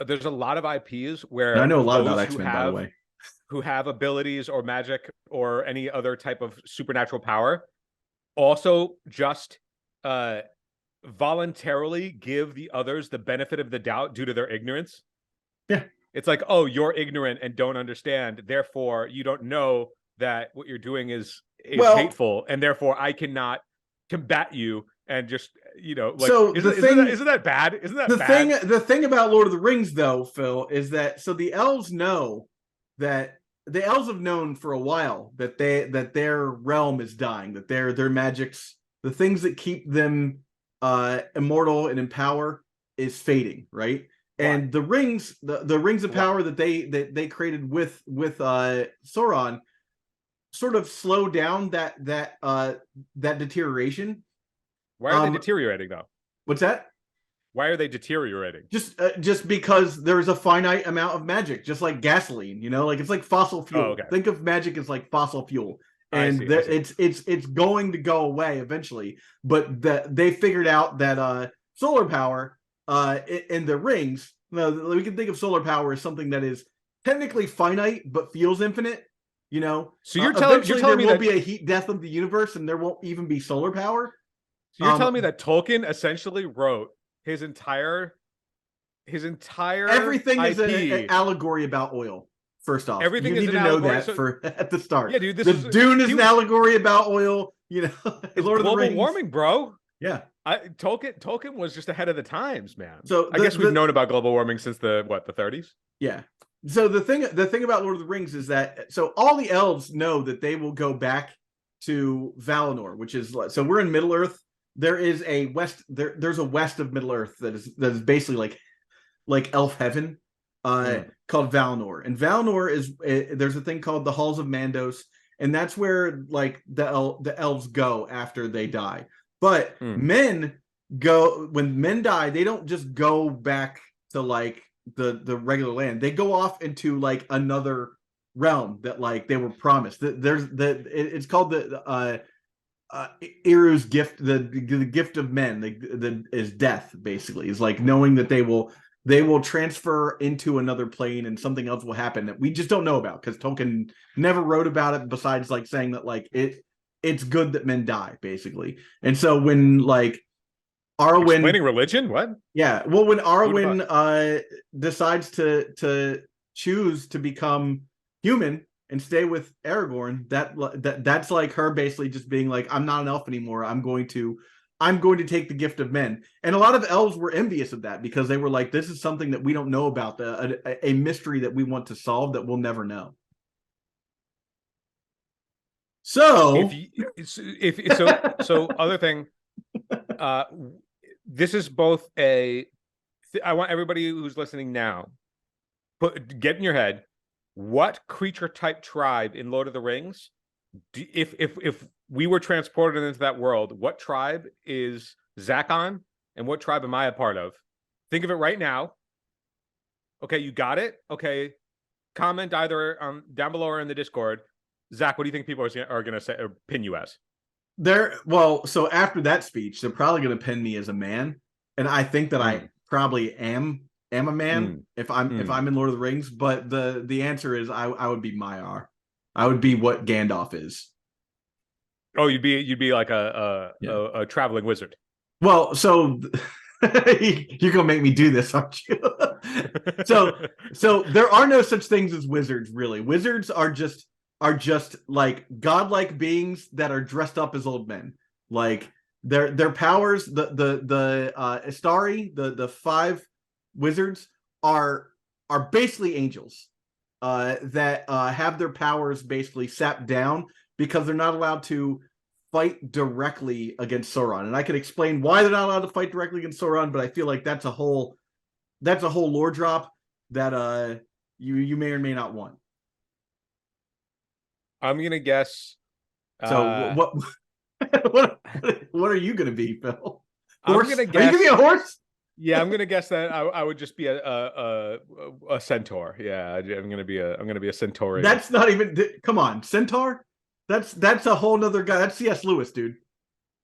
there's a lot of IPs where I know a lot about X-Men, by the way, who have abilities or magic or any other type of supernatural power, also just voluntarily give the others the benefit of the doubt due to their ignorance. Yeah. It's like, oh, you're ignorant and don't understand, therefore you don't know that what you're doing is hateful, and therefore I cannot combat you, and just, you know, like, so isn't that bad? Isn't that bad? The thing about Lord of the Rings, though, Phil, is that so the elves know that the elves have known for a while that their realm is dying, that their magics, the things that keep them immortal and in power, is fading, right? And the rings, the rings of power that they created with Sauron, sort of slow down that deterioration. Why are they deteriorating though? What's that? Why are they deteriorating? Just because there's a finite amount of magic, just like gasoline, like it's like fossil fuel. Oh, okay. Think of magic as like fossil fuel, I and see. it's going to go away eventually. But they figured out that solar power in the rings. We can think of solar power as something that is technically finite but feels infinite. So you're telling me there will be a heat death of the universe, and there won't even be solar power. So you're telling me that Tolkien essentially wrote his entire everything IP. is an allegory about oil. First off, Everything you is need an to know allegory, that for at the start. Yeah, dude. Dune is an allegory about oil. It's Lord of the global Rings. warming, bro. Yeah, Tolkien was just ahead of the times, man. So I guess we've known about global warming since the 30s. Yeah. So the thing about Lord of the Rings is that all the elves know that they will go back to Valinor, which is we're in Middle Earth. There is a west. There's a west of Middle Earth that is basically like elf heaven, called Valinor. And Valinor is there's a thing called the Halls of Mandos, and that's where like the elves go after they die. But men go when men die. They don't just go back to like the regular land. They go off into like another realm that like they were promised. It's called the Iru's gift, the gift of men, is death. Basically, is like knowing that they will transfer into another plane and something else will happen that we just don't know about because Tolkien never wrote about it. Besides, like saying that like it's good that men die, basically. And so when like Arwen explaining religion, what? Yeah, well, when Arwen decides to choose to become human and stay with Aragorn, that's like her basically just being like, I'm not an elf anymore. I'm going to take the gift of men. And a lot of elves were envious of that because they were like, this is something that we don't know about, a mystery that we want to solve that we'll never know. So so other thing, this is both I want everybody who's listening now, get in your head, what creature type tribe in Lord of the Rings, if we were transported into that world, what tribe is Zac on, and what tribe am I a part of? Think of it right now. Okay, you got it? Okay, comment either down below or in the Discord. Zac, what do you think people are going to say or pin you as? So after that speech, they're probably going to pin me as a man, and I think that I probably am a man if I'm in Lord of the Rings. But the answer is I would be Maiar. I would be what Gandalf is. Oh, you'd be like a traveling wizard. Well, so you're gonna make me do this, aren't you? so there are no such things as wizards, really. Wizards are just like godlike beings that are dressed up as old men. Like their powers, the Istari, the 5 wizards are basically angels that have their powers basically sapped down because they're not allowed to fight directly against Sauron. And I can explain why they're not allowed to fight directly against Sauron, but I feel like that's a whole lore drop that you may or may not want. I'm gonna guess. So what are you gonna be, Phil? Horse? I'm gonna guess. Are you gonna be a horse? Yeah, I'm gonna guess that I would just be a centaur. Yeah, I'm gonna be a centaurian. That's not even. Come on, centaur. That's a whole nother guy. That's C.S. Lewis, dude.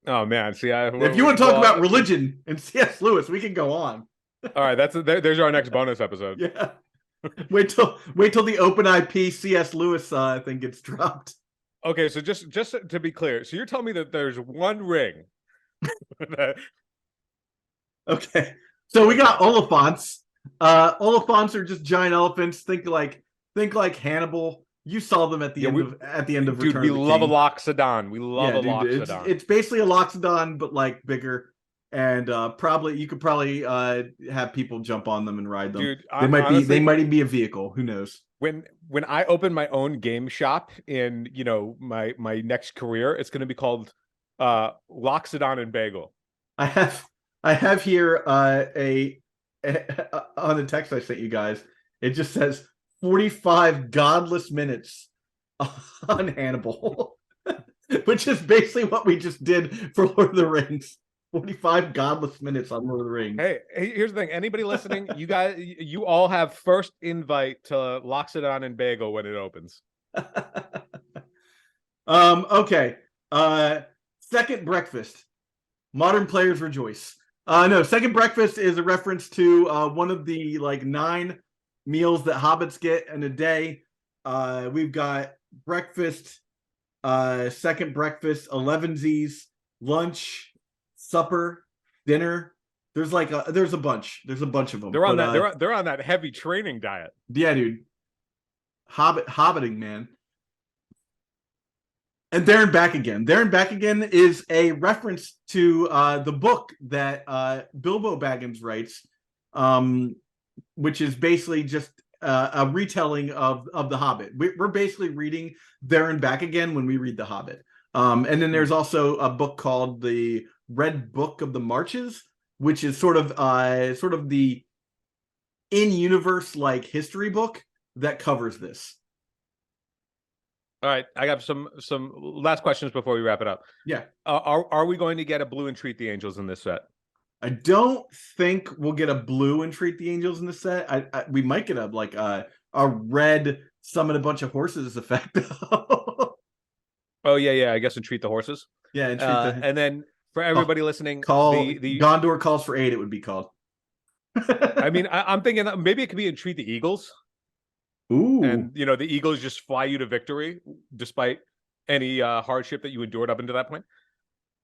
Oh man, see, if you want to talk about religion and C.S. Lewis, we can go on. All right, there's our next bonus episode. Yeah. Wait till the open IP C.S. Lewis thing gets dropped. Okay, so just to be clear, so you're telling me that there's one ring. Okay, so we got Oliphants. Oliphants are just giant elephants. Think like Hannibal. You saw them at the end of dude. Return We of the love King. a Loxodon. We love a Loxodon. It's basically a Loxodon, but like bigger. And you could probably have people jump on them and ride them. Dude, they might even be a vehicle. Who knows? When I open my own game shop in my next career, it's going to be called Loxodon and Bagel. I have here a on the text I sent you guys. It just says 45 godless minutes on Hannibal, which is basically what we just did for Lord of the Rings. 45 godless minutes on Lord of the Rings. Hey, here's the thing. Anybody listening, you guys, you all have first invite to Loxodon and Bagel when it opens. Okay. Second breakfast. Modern players rejoice. No, second breakfast is a reference to one of the like 9 meals that hobbits get in a day. We've got breakfast, second breakfast, 11sies, lunch, supper, dinner. There's like there's a bunch. There's a bunch of them. They're on that. They're on that heavy training diet. Yeah, dude. Hobbiting, man. And There and Back Again. There and Back Again is a reference to the book that Bilbo Baggins writes, which is basically just a retelling of The Hobbit. We're basically reading There and Back Again when we read The Hobbit. And then there's also a book called The Red Book of the Marches, which is sort of the in-universe like history book that covers this. All right, I got some last questions before we wrap it up. Yeah. Are we going to get a blue and treat the angels in this set? I don't think we'll get a blue and treat the angels in the set. We might get a red summon a bunch of horses effect. Oh yeah. I guess and treat the horses. Yeah, and treat and then for everybody listening, the Gondor calls for aid. It would be called. I mean, I'm thinking that maybe it could be entreat the eagles. Ooh. And the eagles just fly you to victory despite any hardship that you endured up until that point.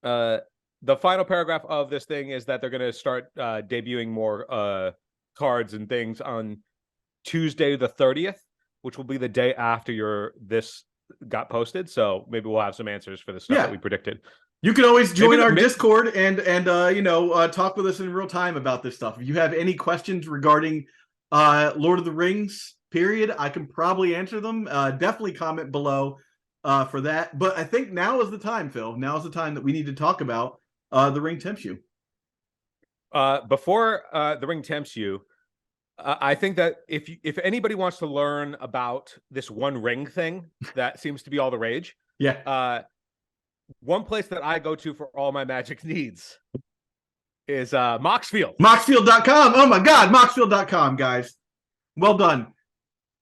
The final paragraph of this thing is that they're going to start debuting more cards and things on Tuesday the 30th, which will be the day after this got posted. So maybe we'll have some answers for the stuff that we predicted. You can always join our Discord and talk with us in real time about this stuff. If you have any questions regarding Lord of the Rings, period, I can probably answer them. Definitely comment below for that. But I think now is the time, Phil. Now is the time that we need to talk about The Ring Tempts You. Before The Ring Tempts You, I think that if anybody wants to learn about this one ring thing that seems to be all the rage, one place that I go to for all my magic needs is Moxfield. Moxfield.com. Oh my God, Moxfield.com, guys. Well done.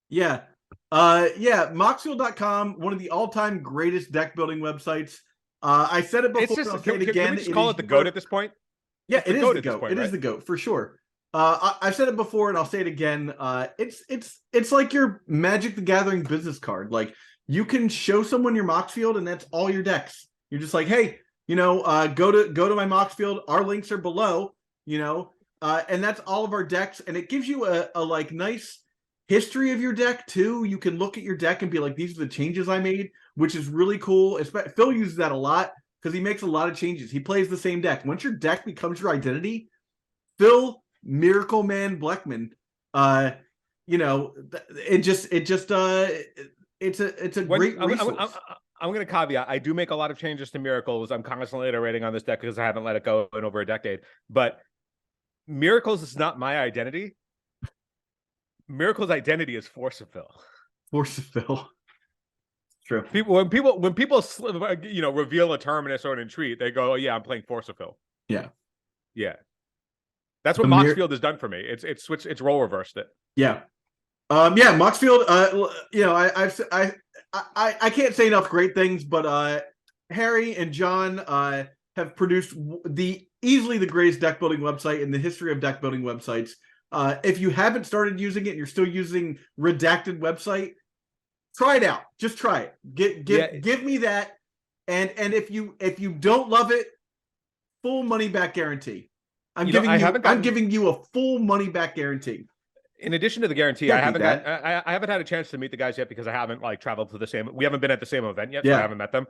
Yeah. Moxfield.com, one of the all-time greatest deck building websites. I said it before, I'll say it again. Can we just call it the GOAT at this point? Yeah, it is the GOAT. It is the GOAT, for sure. I've said it before and I'll say it again. It's like your Magic the Gathering business card. Like, you can show someone your Moxfield and that's all your decks. You're just like, hey, go to my Moxfield. Our links are below, and that's all of our decks. And it gives you a like nice history of your deck too. You can look at your deck and be like, these are the changes I made, which is really cool. Phil uses that a lot because he makes a lot of changes. He plays the same deck. Once your deck becomes your identity, Phil Miracle Man Bleckman, it's a great resource. I'm going to caveat. I do make a lot of changes to Miracles. I'm constantly iterating on this deck because I haven't let it go in over a decade. But Miracles is not my identity. Miracle's identity is Force of Phil. Force of Phil. True. When people reveal a Terminus or an Entreat, they go, "Oh yeah, I'm playing Force of Phil." Yeah. That's what Moxfield has done for me. It's role reversed it. Yeah. Moxfield. I can't say enough great things, but Harry and John have produced easily the greatest deck building website in the history of deck building websites. If you haven't started using it and you're still using redacted website, try it out. Just try it. Give me that. And if you don't love it, full money back guarantee. I'm giving you a full money back guarantee. In addition to the guarantee, I haven't had a chance to meet the guys yet because I haven't traveled to we haven't been at the same event yet, so I haven't met them.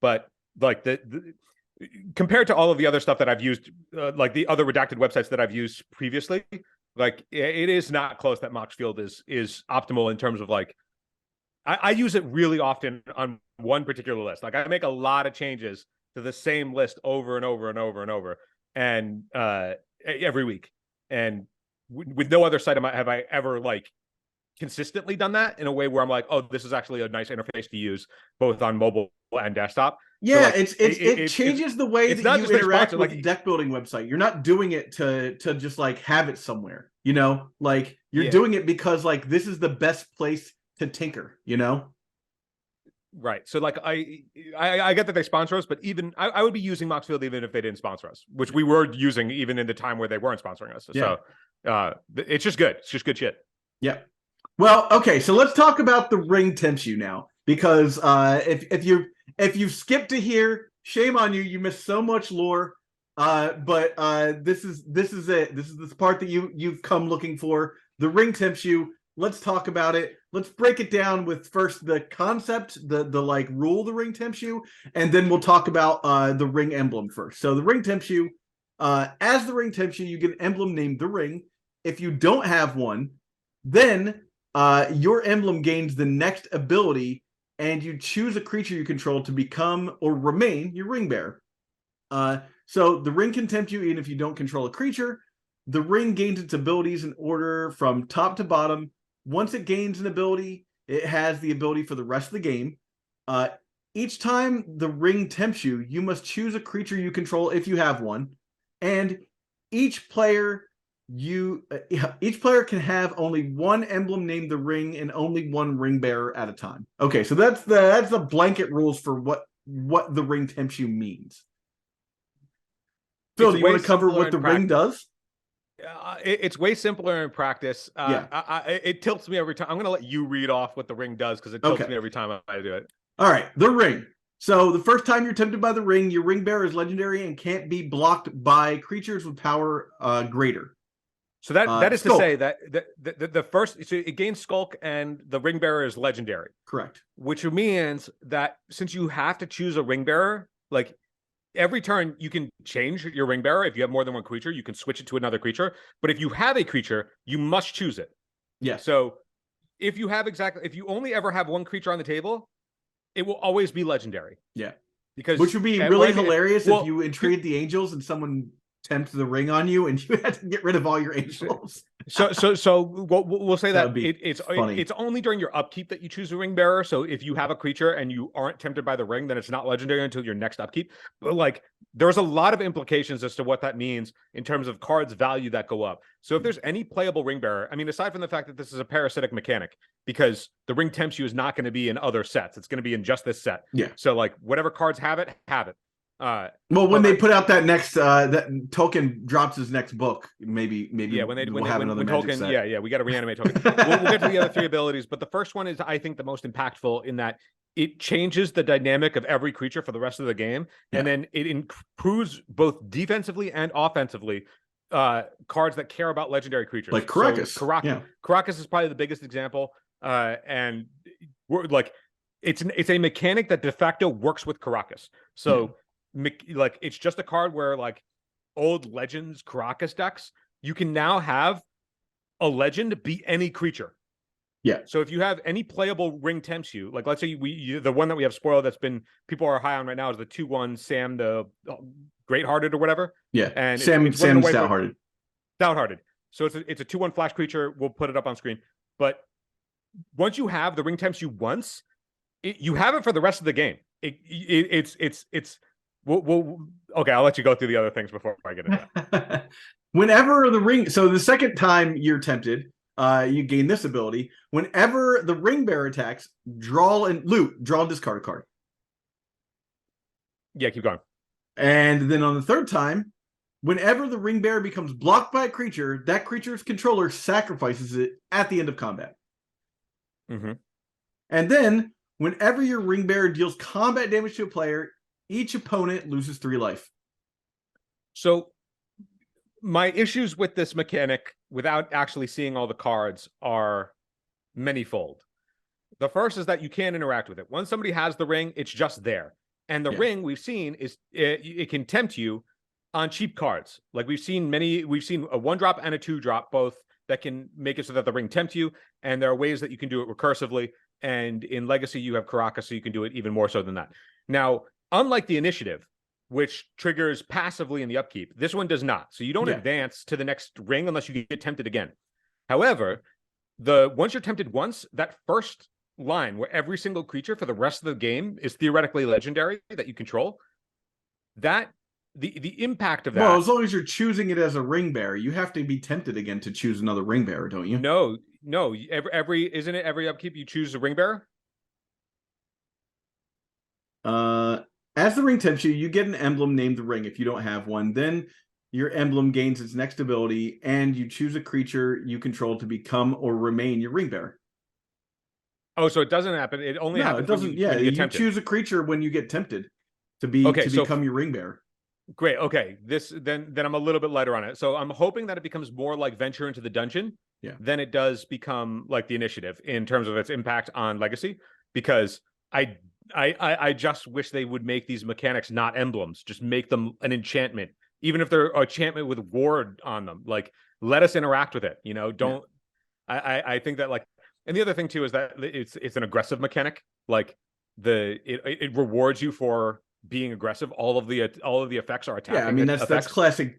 But compared to all of the other stuff that I've used, like the other redacted websites that I've used previously, it is not close that Moxfield is optimal in terms of I use it really often on one particular list. I make a lot of changes to the same list over and over and over and over, and every week. And with no other site have I ever consistently done that in a way where I'm like, oh, this is actually a nice interface to use both on mobile and desktop. Yeah, so like, it changes the way that you interact with the deck building website. You're not doing it to just like have it somewhere, you know, like you're doing it because like this is the best place to tinker, you know. Right. So like I get that they sponsor us, but even I would be using Moxfield even if they didn't sponsor us, which we were using even in the time where they weren't sponsoring us. So it's just good. It's just good shit. Yeah. Well, okay, so let's talk about the ring tempts you now, because if you skipped to here, shame on you. You missed so much lore. But this is it. This is the part that you've come looking for. The ring tempts you. Let's talk about it. Let's break it down with first the concept, the like rule the ring tempts you, and then we'll talk about the ring emblem first. So the ring tempts you. As the ring tempts you, you get an emblem named the ring. If you don't have one, then your emblem gains the next ability, and you choose a creature you control to become or remain your ring bearer. So the ring can tempt you even if you don't control a creature. The ring gains its abilities in order from top to bottom. Once it gains an ability, it has the ability for the rest of the game. Each time the ring tempts you, you must choose a creature you control if you have one, and each player can have only one emblem named the ring and only one ring bearer at a time. Okay, so that's the blanket rules for what the ring tempts you means. Phil, do you want to cover what the ring does? It's way simpler in practice. It tilts me every time. I'm going to let you read off what the ring does because it tilts me every time I do it. All right, the ring. So the first time you're tempted by the ring, your ring bearer is legendary and can't be blocked by creatures with power greater. So that is Skulk. To say that the first, so it gains Skulk and the ring bearer is legendary. Correct. Which means that since you have to choose a ring bearer, like every turn you can change your ring bearer. If you have more than one creature, you can switch it to another creature. But if you have a creature, you must choose it. Yeah. So if you only ever have one creature on the table, it will always be legendary. Yeah. Which would be really hilarious if you intrigued the angels and someone tempt the ring on you and you had to get rid of all your angels. So we'll say that it's only during your upkeep that you choose a ring bearer. So if you have a creature and you aren't tempted by the ring, then it's not legendary until your next upkeep. But like there's a lot of implications as to what that means in terms of cards value that go up. So if there's any playable ring bearer, I mean, aside from the fact that this is a parasitic mechanic, because the ring tempts you is not going to be in other sets. It's going to be in just this set. Yeah. So like whatever cards have it, have it. Well, when they put out that next that Tolkien drops his next book, maybe when Tolkien set. We got to reanimate Tolkien. we'll get to the other three abilities, but the first one is I think the most impactful in that it changes the dynamic of every creature for the rest of the game, and then it improves both defensively and offensively cards that care about legendary creatures like Karakas. So, Karakas is probably the biggest example, and we're like it's a mechanic that de facto works with Karakas. So. Like it's just a card where like old Legends Karakas decks, you can now have a legend be any creature. Yeah. So if you have any playable ring tempts you, like let's say the one that we have spoiled that's been people are high on right now is the 2/1 Sam the Great-Hearted or whatever. Yeah. And Sam Stout-Hearted. Stout-Hearted. So it's a 2/1 flash creature. We'll put it up on screen. But once you have the ring tempts you once, you have it for the rest of the game. It's okay, I'll let you go through the other things before I get into that. Whenever the ring, so the second time you're tempted, you gain this ability. Whenever the ring bearer attacks, draw and discard a card. Yeah, keep going. And then on the third time, whenever the ring bearer becomes blocked by a creature, that creature's controller sacrifices it at the end of combat. Mm-hmm. And then, whenever your ring bearer deals combat damage to a player, each opponent loses 3 life. So my issues with this mechanic without actually seeing all the cards are manyfold. The first is that you can't interact with it. Once somebody has the ring, it's just there. And the ring we've seen is it can tempt you on cheap cards. Like we've seen a 1-drop and a 2-drop, both that can make it so that the ring tempts you. And there are ways that you can do it recursively. And in Legacy, you have Karakas, so you can do it even more so than that. Now, unlike the initiative, which triggers passively in the upkeep, this one does not. So you don't advance to the next ring unless you get tempted again. However, once you're tempted once, that first line where every single creature for the rest of the game is theoretically legendary that you control, that the impact of that. Well, as long as you're choosing it as a ring bearer, you have to be tempted again to choose another ring bearer, don't you? No, every isn't it every upkeep you choose a ring bearer? As the ring tempts you, you get an emblem named the ring if you don't have one. Then your emblem gains its next ability, and you choose a creature you control to become or remain your ring bearer. Oh, so it doesn't happen. It only happens. It doesn't. When you choose a creature when you get tempted to become your ring bearer. Great. Okay. Then I'm a little bit lighter on it. So I'm hoping that it becomes more like Venture into the Dungeon than it does become like the Initiative in terms of its impact on Legacy, because I just wish they would make these mechanics not emblems, just make them an enchantment, even if they're an enchantment with ward on them. Like, let us interact with it. Don't. Yeah. I think that, like, and the other thing too is that it's an aggressive mechanic. Like it rewards you for being aggressive. All of the effects are attacking. Yeah, I mean that's classic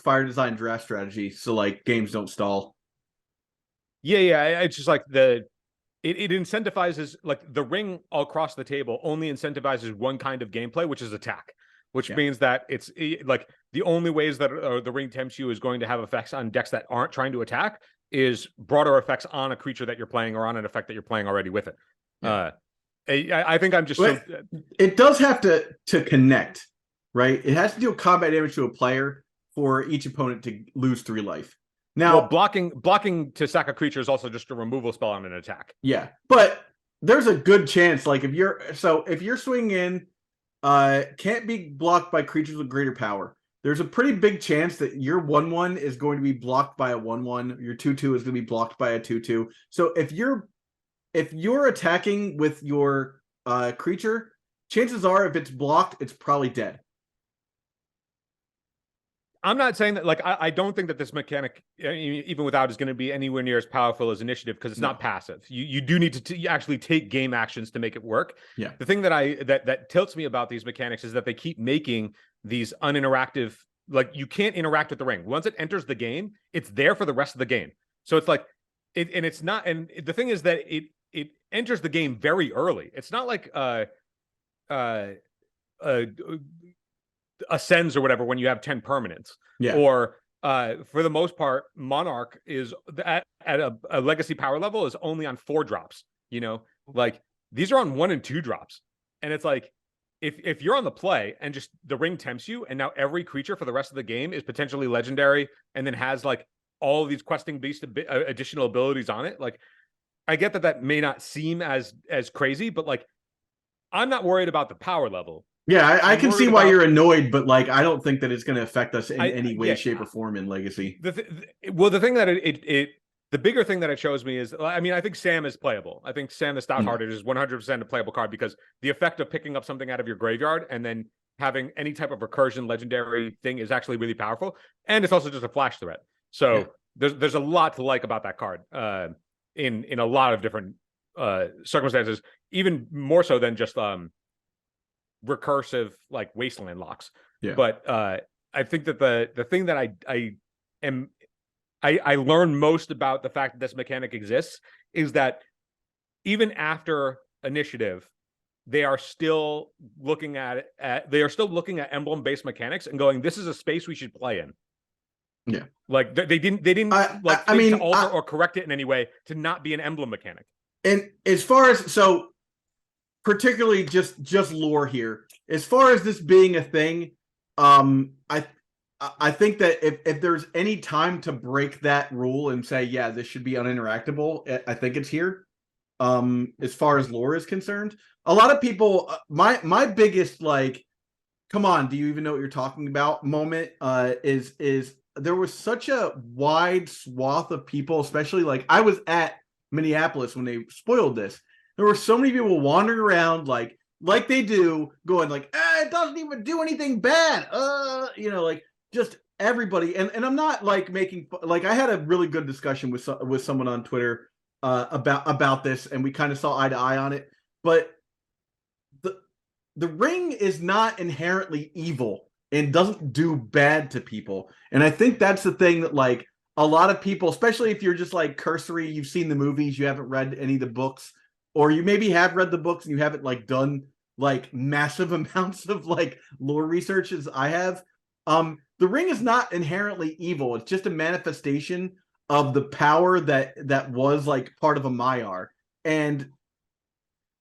fire design draft strategy. So like games don't stall. Yeah. It's just like it incentivizes, like, the ring all across the table only incentivizes one kind of gameplay, which is attack, which means that it's like the only ways that the ring tempts you is going to have effects on decks that aren't trying to attack is broader effects on a creature that you're playing or on an effect that you're playing already with it. Yeah. I think I'm just it does have to connect, right? It has to deal combat damage to a player for each opponent to lose 3 life. Now, blocking to sack a creature is also just a removal spell on an attack. Yeah, but there's a good chance, like if you're swinging in, can't be blocked by creatures with greater power. There's a pretty big chance that your 1/1 is going to be blocked by a 1/1. Your 2/2 is going to be blocked by a 2/2. So if you're attacking with your creature, chances are if it's blocked, it's probably dead. I'm not saying that, like, I don't think that this mechanic, even without, is going to be anywhere near as powerful as Initiative, because it's not passive. You do need to actually take game actions to make it work. Yeah. The thing that tilts me about these mechanics is that they keep making these uninteractive, like, you can't interact with the ring. Once it enters the game, it's there for the rest of the game. So it's like, it's not, and the thing is that it enters the game very early. It's not like Ascends or whatever when you have 10 permanents. Yeah. Or for the most part, Monarch is at a legacy power level is only on 4 drops. Like, these are on 1 and 2 drops. And it's like, if you're on the play and just the ring tempts you, and now every creature for the rest of the game is potentially legendary and then has like all of these questing beast additional abilities on it, like, I get that may not seem as crazy, but like, I'm not worried about the power level. Yeah, I can see why you're annoyed, but like, I don't think that it's going to affect us in any way, shape, or form in Legacy. The thing that the bigger thing that it shows me is, I mean, I think Sam is playable. I think Sam the Stout-Hearted is 100% a playable card, because the effect of picking up something out of your graveyard and then having any type of recursion legendary thing is actually really powerful, and it's also just a flash threat. So there's a lot to like about that card in a lot of different circumstances, even more so than just recursive like wasteland locks. But I think that the thing that I learned most about the fact that this mechanic exists is that even after Initiative, they are still looking at emblem based mechanics and going, this is a space we should play in. Yeah, like they didn't to alter or correct it in any way to not be an emblem mechanic. And as far as particularly just lore here, as far as this being a thing, I think that if there's any time to break that rule and say, yeah, this should be uninteractable, I think it's here. As far as lore is concerned, a lot of people, my biggest, like, come on, do you even know what you're talking about moment is there was such a wide swath of people, especially like I was at Minneapolis when they spoiled this. There were so many people wandering around like they do, going like, it doesn't even do anything bad. Like just everybody. And I'm not like making, like, I had a really good discussion with someone on Twitter about this, and we kind of saw eye to eye on it. But the ring is not inherently evil and doesn't do bad to people. And I think that's the thing that, like, a lot of people, especially if you're just like cursory, you've seen the movies, you haven't read any of the books, or you maybe have read the books and you haven't like done like massive amounts of like lore research as I have. The ring is not inherently evil. It's just a manifestation of the power that was like part of a Maiar. And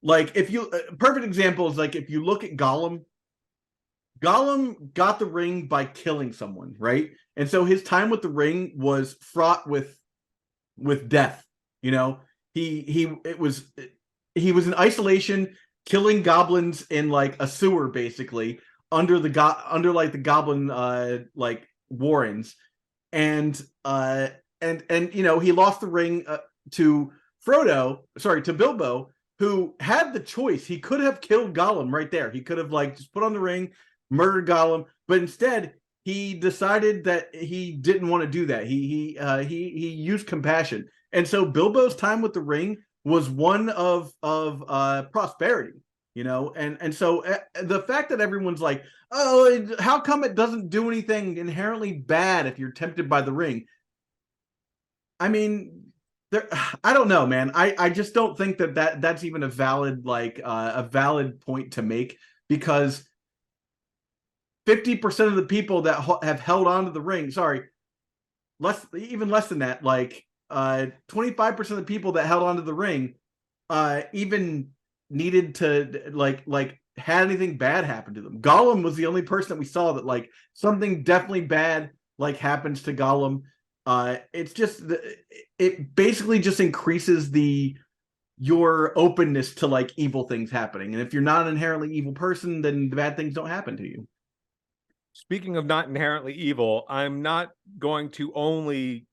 like if you perfect example is like if you look at Gollum got the ring by killing someone, right? And so his time with the ring was fraught with death. You know, he was in isolation, killing goblins in like a sewer, basically under like the goblin like warrens, and you know he lost the ring to Bilbo, who had the choice. He could have killed Gollum right there. He could have like just put on the ring, murdered Gollum, but instead he decided that he didn't want to do that. He used compassion, and so Bilbo's time with the ring was one of prosperity, you know, and so the fact that everyone's like, oh, how come it doesn't do anything inherently bad if you're tempted by the ring? I mean, I don't know, man. I just don't think that's even a valid point to make, because 50% of the people that have held on to the ring, even less than that, like 25% of the people that held on to the ring even needed to like had anything bad happen to them. Gollum was the only person that we saw that like something definitely bad like happens to Gollum. It's just it basically just increases your openness to like evil things happening, and if you're not an inherently evil person, then the bad things don't happen to you. Speaking of not inherently evil, I'm not going to only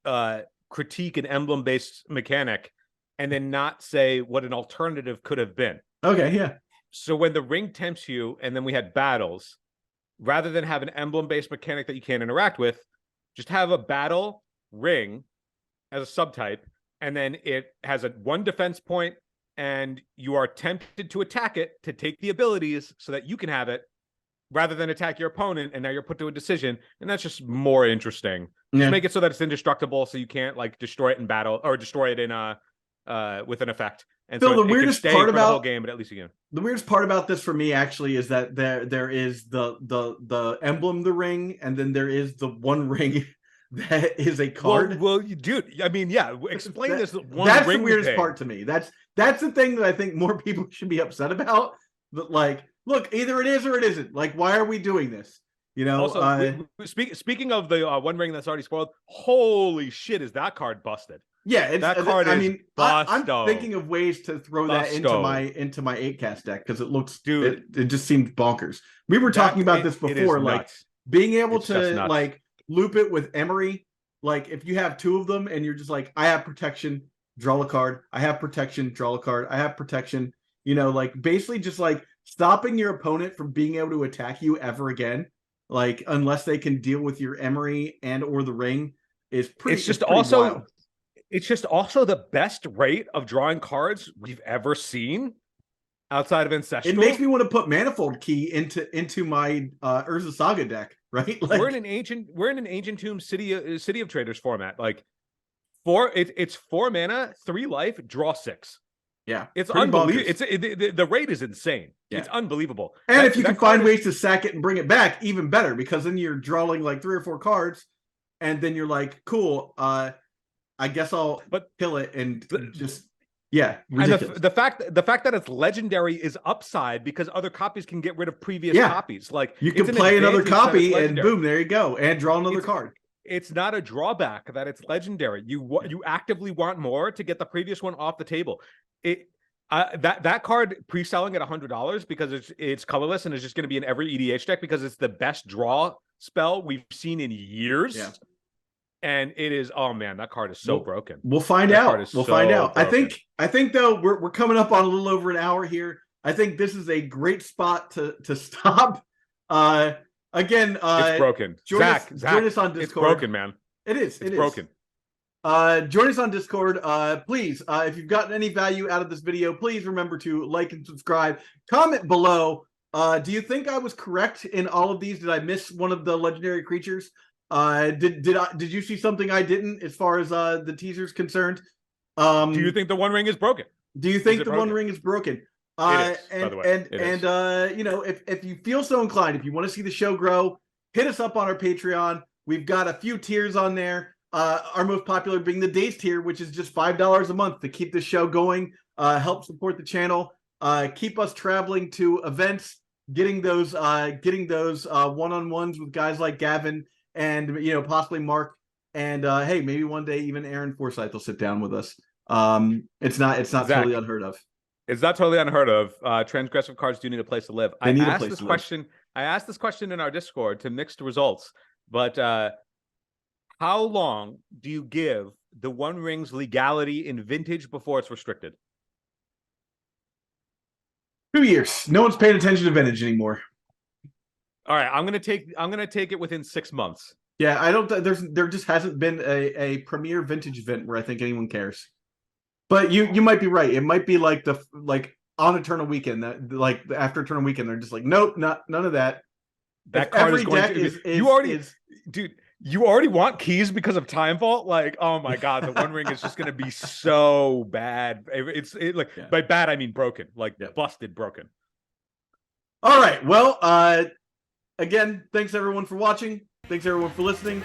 critique an emblem-based mechanic and then not say what an alternative could have been. Okay, yeah. So when the ring tempts you and then we had battles, rather than have an emblem-based mechanic that you can't interact with, just have a battle ring as a subtype, and then it has a 1 defense point, and you are tempted to attack it to take the abilities so that you can have it, rather than attack your opponent, and now you're put to a decision, and that's just more interesting. Yeah. Just make it so that it's indestructible, so you can't like destroy it in battle or destroy it in with an effect. And Phil, so the weirdest part for about the whole game, but at least you can. The weirdest part about this for me actually is that there is the emblem, the ring, and then there is the one ring that is a card. Well, dude, I mean, yeah, explain this one that's ring the weirdest thing. part to me. That's the thing that I think more people should be upset about. But like, look, either it is or it isn't. Like, why are we doing this? You know. Also, speaking of the one ring that's already spoiled, holy shit, is that card busted? Yeah, that card. I'm thinking of ways to throw that into my 8-cast deck because it looks, dude, it just seemed bonkers. We were talking about this before, like being able to like loop it with Emery. Like if you have 2 of them and you're just like, I have protection, draw a card. I have protection, draw a card. I have protection. You know, like basically just like stopping your opponent from being able to attack you ever again, like unless they can deal with your Emery and or the ring is pretty. It's just wild. It's just also the best rate of drawing cards we've ever seen outside of Ancestral. It makes me want to put Manifold Key into my Urza Saga deck, right? Like, we're in an ancient tomb city of traders format. Like it's 4 mana, 3 life, draw 6. Yeah, it's unbelievable. The rate is insane. Yeah. It's unbelievable. And if you can find ways to sack it and bring it back, even better, because then you're drawing like 3 or 4 cards, and then you're like, cool. I guess I'll kill it and just ridiculous. And the fact that it's legendary is upside because other copies can get rid of previous copies. Like you can play another copy and boom, there you go, and draw another card. It's not a drawback that it's legendary. You actively want more to get the previous one off the table. That card pre-selling at $100 because it's colorless and it's just going to be in every EDH deck because it's the best draw spell we've seen in years. Yeah. And it is, oh man, that card is so broken. We'll find out. We'll find out. Broken. I think though we're coming up on a little over an hour here. I think this is a great spot to stop. Again, it's broken. Zach, join us on Discord. It's broken, man. It is. It's broken. Join us on Discord. Please, if you've gotten any value out of this video, please remember to like and subscribe. Comment below. Do you think I was correct in all of these? Did I miss one of the legendary creatures? Did you see something I didn't as far as the teaser's concerned? Do you think the One Ring is broken? Do you think the One Ring is broken? It is, by the way. You know, if you feel so inclined, if you want to see the show grow, hit us up on our Patreon. We've got a few tiers on there. Our most popular being the Days tier, which is just $5 a month to keep the show going, help support the channel, keep us traveling to events, getting those one-on-ones with guys like Gavin and, you know, possibly Mark, and hey, maybe one day even Aaron Forsyth will sit down with us. It's not Zach, totally unheard of. It's not totally unheard of. Transgressive cards do need a place to live. I asked this question in our Discord to mixed results, but how long do you give the One Ring's legality in Vintage before it's restricted? 2 years. No one's paying attention to Vintage anymore. All right, I'm gonna take it within 6 months. Yeah, I don't. There just hasn't been a premier Vintage event where I think anyone cares. But you might be right. It might be like on Eternal Weekend, that like after Eternal Weekend, they're just like, nope, none of that. That card is going to dude. You already want keys because of Time Vault? Like, oh my god, the One Ring is just going to be so bad. By bad I mean broken, busted broken. All right, well, again, thanks everyone for watching. Thanks everyone for listening,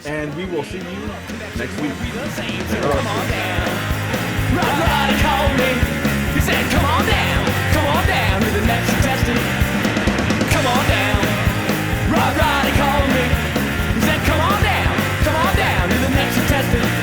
and we will see you next week. He said, come on down to the next contestant.